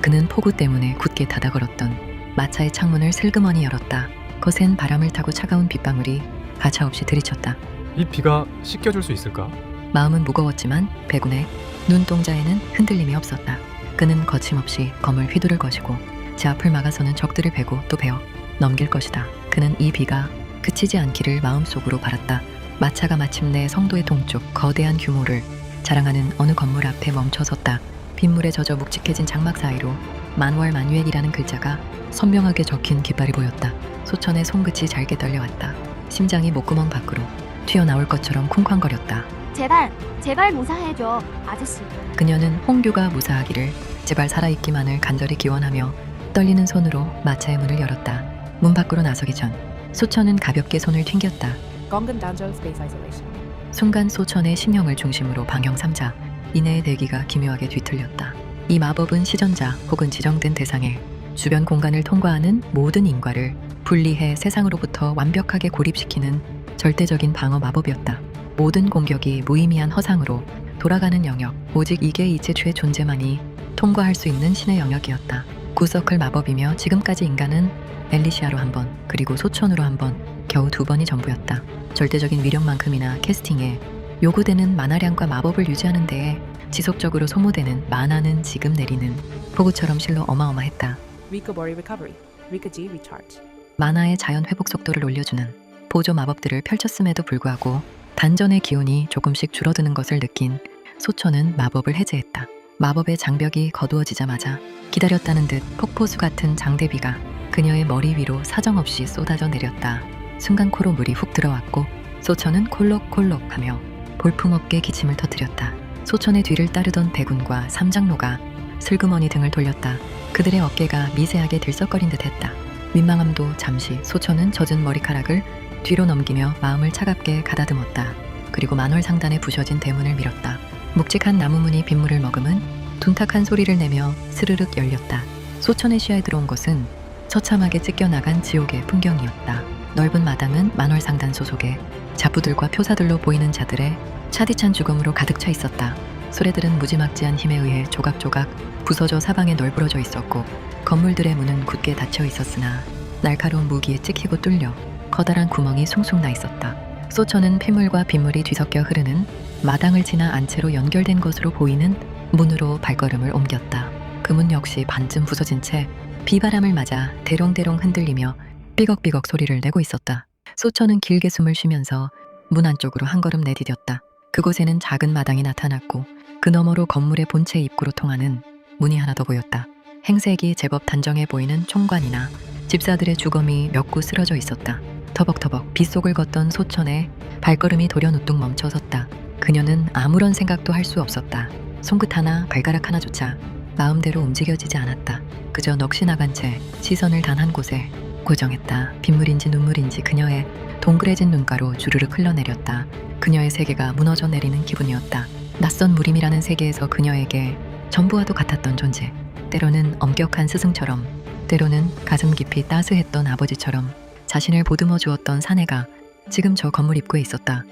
Speaker 1: 그는 폭우 때문에 굳게 닫아걸었던 마차의 창문을 슬그머니 열었다. 거센 바람을 타고 차가운 빗방울이 가차없이 들이쳤다.
Speaker 12: 이 비가 씻겨줄 수 있을까?
Speaker 1: 마음은 무거웠지만 배군의 눈동자에는 흔들림이 없었다. 그는 거침없이 검을 휘두를 것이고 제 앞을 막아서는 적들을 베고 또 베어 넘길 것이다. 그는 이 비가 그치지 않기를 마음속으로 바랐다. 마차가 마침내 성도의 동쪽 거대한 규모를 자랑하는 어느 건물 앞에 멈춰섰다. 빗물에 젖어 묵직해진 장막 사이로 만월만유액이라는 글자가 선명하게 적힌 깃발이 보였다. 소천의 손끝이 잘게 떨려왔다. 심장이 목구멍 밖으로 튀어나올 것처럼 쿵쾅거렸다.
Speaker 13: 제발 무사해줘, 아저씨.
Speaker 1: 그녀는 홍규가 무사하기를 제발 살아있기만을 간절히 기원하며 떨리는 손으로 마차의 문을 열었다. 문 밖으로 나서기 전 소천은 가볍게 손을 튕겼다. 순간 소천의 신형을 중심으로 방향 3자 이내의 대기가 기묘하게 뒤틀렸다. 이 마법은 시전자 혹은 지정된 대상의 주변 공간을 통과하는 모든 인과를 분리해 세상으로부터 완벽하게 고립시키는 절대적인 방어 마법이었다. 모든 공격이 무의미한 허상으로 돌아가는 영역, 오직 이게 이체추의 존재만이 통과할 수 있는 신의 영역이었다. 구서클 마법이며 지금까지 인간은 엘리시아로 한 번, 그리고 소천으로 한 번, 겨우 2번이 전부였다. 절대적인 위력만큼이나 캐스팅에 요구되는 만화량과 마법을 유지하는 데에 지속적으로 소모되는 만화는 지금 내리는 폭우처럼 실로 어마어마했다. 만화의 자연 회복 속도를 올려주는 보조 마법들을 펼쳤음에도 불구하고 단전의 기운이 조금씩 줄어드는 것을 느낀 소천은 마법을 해제했다. 마법의 장벽이 거두어지자마자 기다렸다는 듯 폭포수 같은 장대비가 그녀의 머리 위로 사정없이 쏟아져 내렸다. 순간 코로 물이 훅 들어왔고 소천은 콜록콜록하며 볼품없게 기침을 터뜨렸다. 소천의 뒤를 따르던 배군과 삼장로가 슬그머니 등을 돌렸다. 그들의 어깨가 미세하게 들썩거린 듯했다. 민망함도 잠시 소천은 젖은 머리카락을 뒤로 넘기며 마음을 차갑게 가다듬었다. 그리고 만월 상단에 부셔진 대문을 밀었다. 묵직한 나무문이 빗물을 머금은 둔탁한 소리를 내며 스르륵 열렸다. 소천의 시야에 들어온 것은 처참하게 찢겨나간 지옥의 풍경이었다. 넓은 마당은 만월 상단 소속의 자부들과 표사들로 보이는 자들의 차디찬 죽음으로 가득 차 있었다. 소래들은 무지막지한 힘에 의해 조각조각 부서져 사방에 널브러져 있었고 건물들의 문은 굳게 닫혀 있었으나 날카로운 무기에 찍히고 뚫려 커다란 구멍이 숭숭 나 있었다. 소천은 핏물과 빗물이 뒤섞여 흐르는 마당을 지나 안채로 연결된 것으로 보이는 문으로 발걸음을 옮겼다. 그 문 역시 반쯤 부서진 채 비바람을 맞아 대롱대롱 흔들리며 삐걱삐걱 소리를 내고 있었다. 소천은 길게 숨을 쉬면서 문 안쪽으로 한 걸음 내디뎠다. 그곳에는 작은 마당이 나타났고 그 너머로 건물의 본체 입구로 통하는 문이 하나 더 보였다. 행색이 제법 단정해 보이는 총관이나 집사들의 주검이 몇 구 쓰러져 있었다. 터벅터벅 빗속을 걷던 소천의 발걸음이 돌연 우뚝 멈춰섰다. 그녀는 아무런 생각도 할 수 없었다. 손끝 하나 발가락 하나조차 마음대로 움직여지지 않았다. 그저 넋이 나간 채 시선을 단 한 곳에 고정했다. 빗물인지 눈물인지 그녀의 동그래진 눈가로 주르륵 흘러내렸다. 그녀의 세계가 무너져 내리는 기분이었다. 낯선 무림이라는 세계에서 그녀에게 전부와도 같았던 존재. 때로는 엄격한 스승처럼, 때로는 가슴 깊이 따스했던 아버지처럼 자신을 보듬어 주었던 사내가 지금 저 건물 입구에 있었다.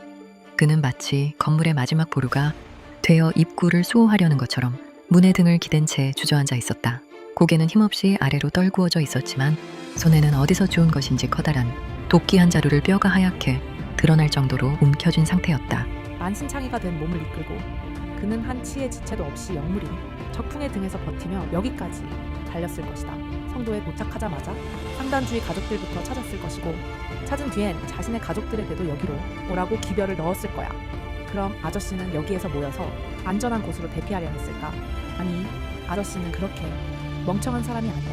Speaker 1: 그는 마치 건물의 마지막 보루가 되어 입구를 수호하려는 것처럼 문의 등을 기댄 채 주저앉아 있었다. 고개는 힘없이 아래로 떨구어져 있었지만 손에는 어디서 주운 것인지 커다란 도끼 한 자루를 뼈가 하얗게 드러날 정도로 움켜쥔 상태였다.
Speaker 8: 만신창이가 된 몸을 이끌고 그는 한 치의 지체도 없이 영물인 적풍의 등에서 버티며 여기까지 달렸을 것이다. 성도에 도착하자마자 상단주의 가족들부터 찾았을 것이고 찾은 뒤엔 자신의 가족들에게도 여기로 오라고 기별을 넣었을 거야. 그럼 아저씨는 여기에서 모여서 안전한 곳으로 대피하려 했을까? 아니, 아저씨는 그렇게 멍청한 사람이 아니야.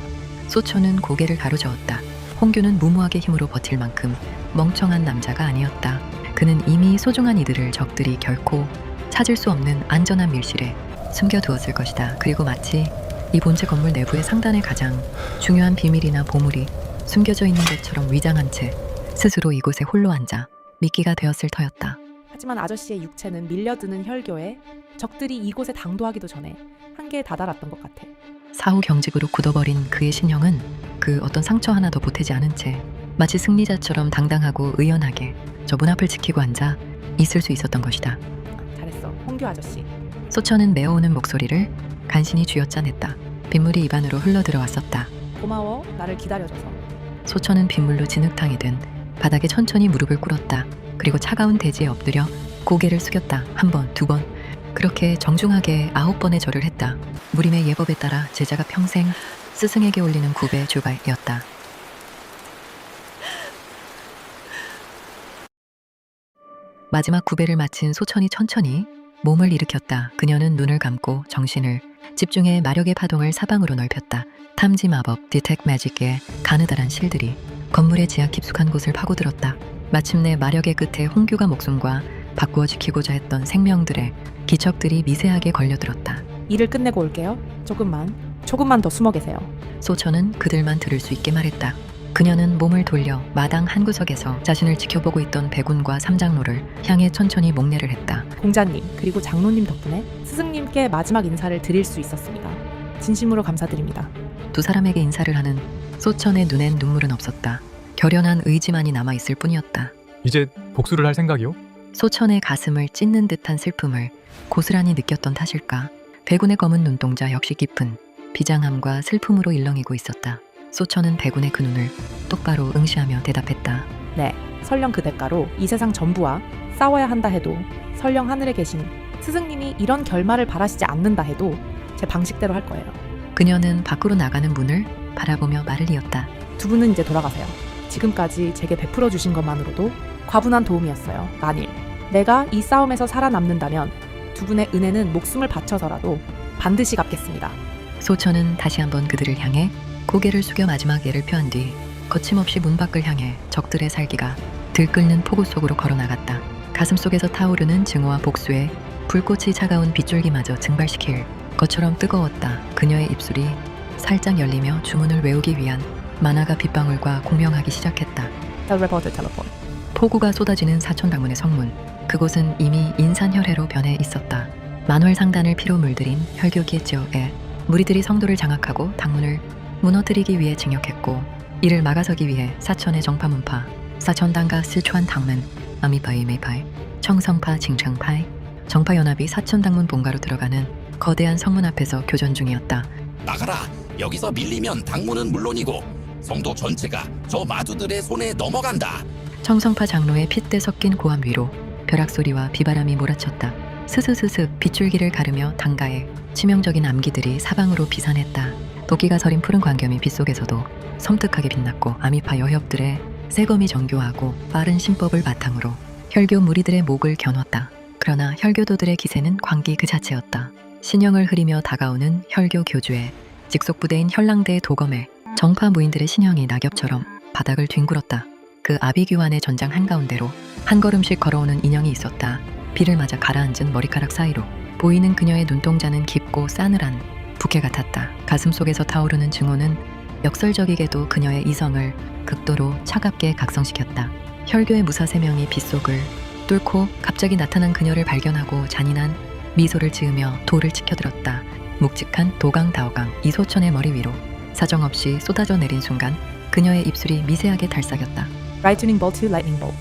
Speaker 1: 소천은 고개를 가로저었다. 홍규는 무모하게 힘으로 버틸 만큼 멍청한 남자가 아니었다. 그는 이미 소중한 이들을 적들이 결코 찾을 수 없는 안전한 밀실에 숨겨두었을 것이다. 그리고 마치 이 본체 건물 내부의 상단에 가장 중요한 비밀이나 보물이 숨겨져 있는 것처럼 위장한 채 스스로 이곳에 홀로 앉아 미끼가 되었을 터였다.
Speaker 8: 하지만 아저씨의 육체는 밀려드는 혈교에 적들이 이곳에 당도하기도 전에 한계에 다다랐던 것 같아.
Speaker 1: 사후 경직으로 굳어버린 그의 신형은 그 어떤 상처 하나 더 보태지 않은 채 마치 승리자처럼 당당하고 의연하게 저 문 앞을 지키고 앉아 있을 수 있었던 것이다.
Speaker 8: 잘했어, 홍규 아저씨.
Speaker 1: 소천은 메어오는 목소리를 간신히 쥐어짜냈다. 빗물이 입안으로 흘러들어왔었다.
Speaker 8: 고마워, 나를 기다려줘서.
Speaker 1: 소천은 빗물로 진흙탕이 된 바닥에 천천히 무릎을 꿇었다. 그리고 차가운 대지에 엎드려 고개를 숙였다. 한 번, 두 번, 그렇게 정중하게 9번의 절을 했다. 무림의 예법에 따라 제자가 평생 스승에게 올리는 구배 주발이었다. 마지막 구배를 마친 소천이 천천히 몸을 일으켰다. 그녀는 눈을 감고 정신을 집중해 마력의 파동을 사방으로 넓혔다. 탐지 마법, 디텍 매직의 가느다란 실들이 건물의 지하 깊숙한 곳을 파고들었다. 마침내 마력의 끝에 홍규가 목숨과 바꾸어 지키고자 했던 생명들의 기척들이 미세하게 걸려들었다.
Speaker 8: 일을 끝내고 올게요. 조금만 더 숨어 계세요.
Speaker 1: 소천은 그들만 들을 수 있게 말했다. 그녀는 몸을 돌려 마당 한 구석에서 자신을 지켜보고 있던 백운과 삼장로를 향해 천천히 목례를 했다.
Speaker 8: 공자님, 그리고 장로님 덕분에 스승님께 마지막 인사를 드릴 수 있었습니다. 진심으로 감사드립니다.
Speaker 1: 두 사람에게 인사를 하는 소천의 눈엔 눈물은 없었다. 결연한 의지만이 남아있을 뿐이었다.
Speaker 12: 이제 복수를 할 생각이요?
Speaker 1: 소천의 가슴을 찢는 듯한 슬픔을 고스란히 느꼈던 탓일까? 백운의 검은 눈동자 역시 깊은 비장함과 슬픔으로 일렁이고 있었다. 소천은 백운의 그 눈을 똑바로 응시하며 대답했다.
Speaker 8: 네, 설령 그 대가로 이 세상 전부와 싸워야 한다 해도, 설령 하늘에 계신 스승님이 이런 결말을 바라시지 않는다 해도 제 방식대로 할 거예요.
Speaker 1: 그녀는 밖으로 나가는 문을 바라보며 말을 이었다.
Speaker 8: 두 분은 이제 돌아가세요. 지금까지 제게 베풀어 주신 것만으로도 과분한 도움이었어요. 만일 내가 이 싸움에서 살아남는다면 두 분의 은혜는 목숨을 바쳐서라도 반드시 갚겠습니다.
Speaker 1: 소천은 다시 한번 그들을 향해 고개를 숙여 마지막 예를 표한 뒤 거침없이 문 밖을 향해 적들의 살기가 들끓는 폭우 속으로 걸어나갔다. 가슴속에서 타오르는 증오와 복수에 불꽃이 차가운 빗줄기마저 증발시킬 것처럼 뜨거웠다. 그녀의 입술이 살짝 열리며 주문을 외우기 위한 만화가 빗방울과 공명하기 시작했다.
Speaker 8: 텔레포트.
Speaker 1: 폭우가 쏟아지는 사천당문의 성문. 그곳은 이미 인산혈해로 변해 있었다. 만월 상단을 피로 물들인 혈교기의 무리들이 성도를 장악하고 당문을 무너뜨리기 위해 징역했고, 이를 막아서기 위해 사천의 정파문파, 사천당과 스촨 당문, 아미파이 메파이, 청성파 징청파이, 정파연합이 사천당문 본가로 들어가는 거대한 성문 앞에서 교전 중이었다.
Speaker 14: 나가라. 여기서 밀리면 당문은 물론이고 성도 전체가 저 마주들의 손에 넘어간다.
Speaker 1: 청성파 장로의 핏대 섞인 고함 위로 벼락소리와 비바람이 몰아쳤다. 스스스스 빗줄기를 가르며 당가의 치명적인 암기들이 사방으로 비산했다. 도끼가 서린 푸른 광경이 빗속에서도 섬뜩하게 빛났고, 아미파 여협들의 세검이 정교하고 빠른 신법을 바탕으로 혈교 무리들의 목을 겨눴다. 그러나 혈교도들의 기세는 광기 그 자체였다. 신형을 흐리며 다가오는 혈교 교주의 직속부대인 혈랑대의 도검에 정파 무인들의 신형이 낙엽처럼 바닥을 뒹굴었다. 그 아비규환의 전장 한가운데로 한 걸음씩 걸어오는 인형이 있었다. 비를 맞아 가라앉은 머리카락 사이로 보이는 그녀의 눈동자는 깊고 싸늘한 부캐 같았다. 가슴속에서 타오르는 증오는 역설적이게도 그녀의 이성을 극도로 차갑게 각성시켰다. 혈교의 무사 3명이 빗속을 뚫고 갑자기 나타난 그녀를 발견하고 잔인한 미소를 지으며 돌을 치켜들었다. 묵직한 도강다오강 이소천의 머리 위로 사정없이 쏟아져 내린 순간 그녀의 입술이 미세하게 달싹였다.
Speaker 8: 라이트닝 볼트, 라이트닝 볼트.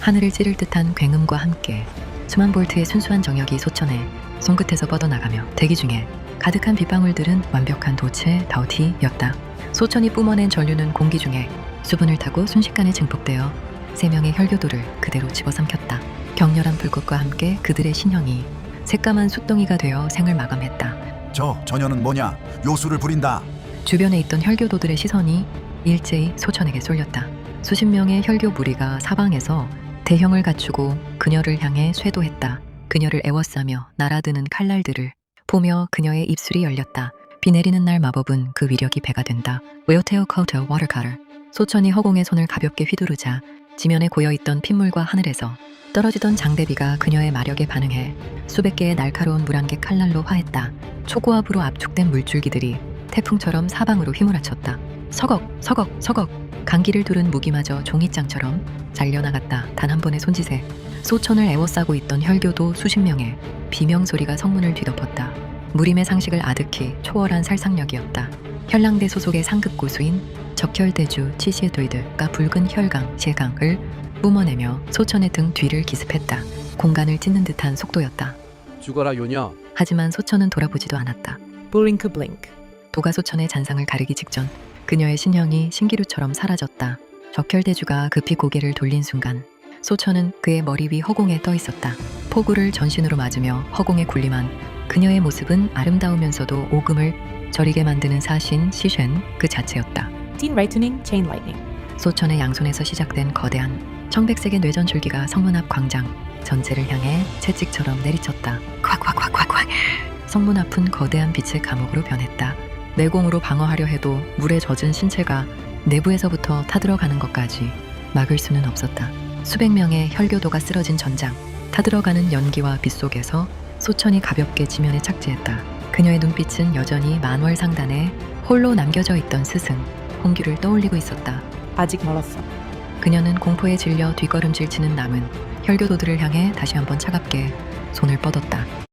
Speaker 1: 하늘을 찌를 듯한 굉음과 함께 수만 볼트의 순수한 정역이 소천의 손끝에서 뻗어나가며 대기 중에 가득한 빗방울들은 완벽한 도체 다오티였다. 소천이 뿜어낸 전류는 공기 중에 수분을 타고 순식간에 증폭되어 3명의 혈교도를 그대로 집어삼켰다. 격렬한 불꽃과 함께 그들의 신형이 새까만 숫덩이가 되어 생을 마감했다.
Speaker 15: 저녀는 뭐냐? 요술을 부린다.
Speaker 1: 주변에 있던 혈교도들의 시선이 일제히 소천에게 쏠렸다. 수십 명의 혈교 무리가 사방에서 대형을 갖추고 그녀를 향해 쇄도했다. 그녀를 애워싸며 날아드는 칼날들을 보며 그녀의 입술이 열렸다. 비 내리는 날 마법은 그 위력이 배가 된다. 웨어테어 커터 워터카터. 소천이 허공에 손을 가볍게 휘두르자 지면에 고여있던 핏물과 하늘에서 떨어지던 장대비가 그녀의 마력에 반응해 수백 개의 날카로운 물안개 칼날로 화했다. 초고압으로 압축된 물줄기들이 태풍처럼 사방으로 휘몰아쳤다. 서걱 서걱 서걱. 강기를 두른 무기마저 종이장처럼 잘려나갔다. 단 한 번의 손짓에 소천을 애워싸고 있던 혈교도 수십 명의 비명소리가 성문을 뒤덮었다. 무림의 상식을 아득히 초월한 살상력이었다. 현랑대 소속의 상급 고수인 적혈대주 치시에도이드가 붉은 혈강, 제강을 뿜어내며 소천의 등 뒤를 기습했다. 공간을 찢는 듯한 속도였다.
Speaker 16: 죽어라 요녀.
Speaker 1: 하지만 소천은 돌아보지도 않았다.
Speaker 8: 블링크 블링크.
Speaker 1: 도가 소천의 잔상을 가르기 직전 그녀의 신형이 신기루처럼 사라졌다. 적혈대주가 급히 고개를 돌린 순간 소천은 그의 머리 위 허공에 떠 있었다. 포구를 전신으로 맞으며 허공에 군림한 그녀의 모습은 아름다우면서도 오금을 저리게 만드는 사신 시쉔 그 자체였다.
Speaker 8: 틴 라이트닝 체인 라이트닝.
Speaker 1: 소천의 양손에서 시작된 거대한 청백색의 뇌전 줄기가 성문 앞 광장 전체를 향해 채찍처럼 내리쳤다. 콱콱콱콱콱. 성문 앞은 거대한 빛의 감옥으로 변했다. 내공으로 방어하려 해도 물에 젖은 신체가 내부에서부터 타들어가는 것까지 막을 수는 없었다. 수백 명의 혈교도가 쓰러진 전장, 타들어가는 연기와 빛 속에서 소천이 가볍게 지면에 착지했다. 그녀의 눈빛은 여전히 만월 상단에 홀로 남겨져 있던 스승 홍규를 떠올리고 있었다.
Speaker 8: 아직 멀었어.
Speaker 1: 그녀는 공포에 질려 뒷걸음질 치는 남은 혈교도들을 향해 다시 한번 차갑게 손을 뻗었다.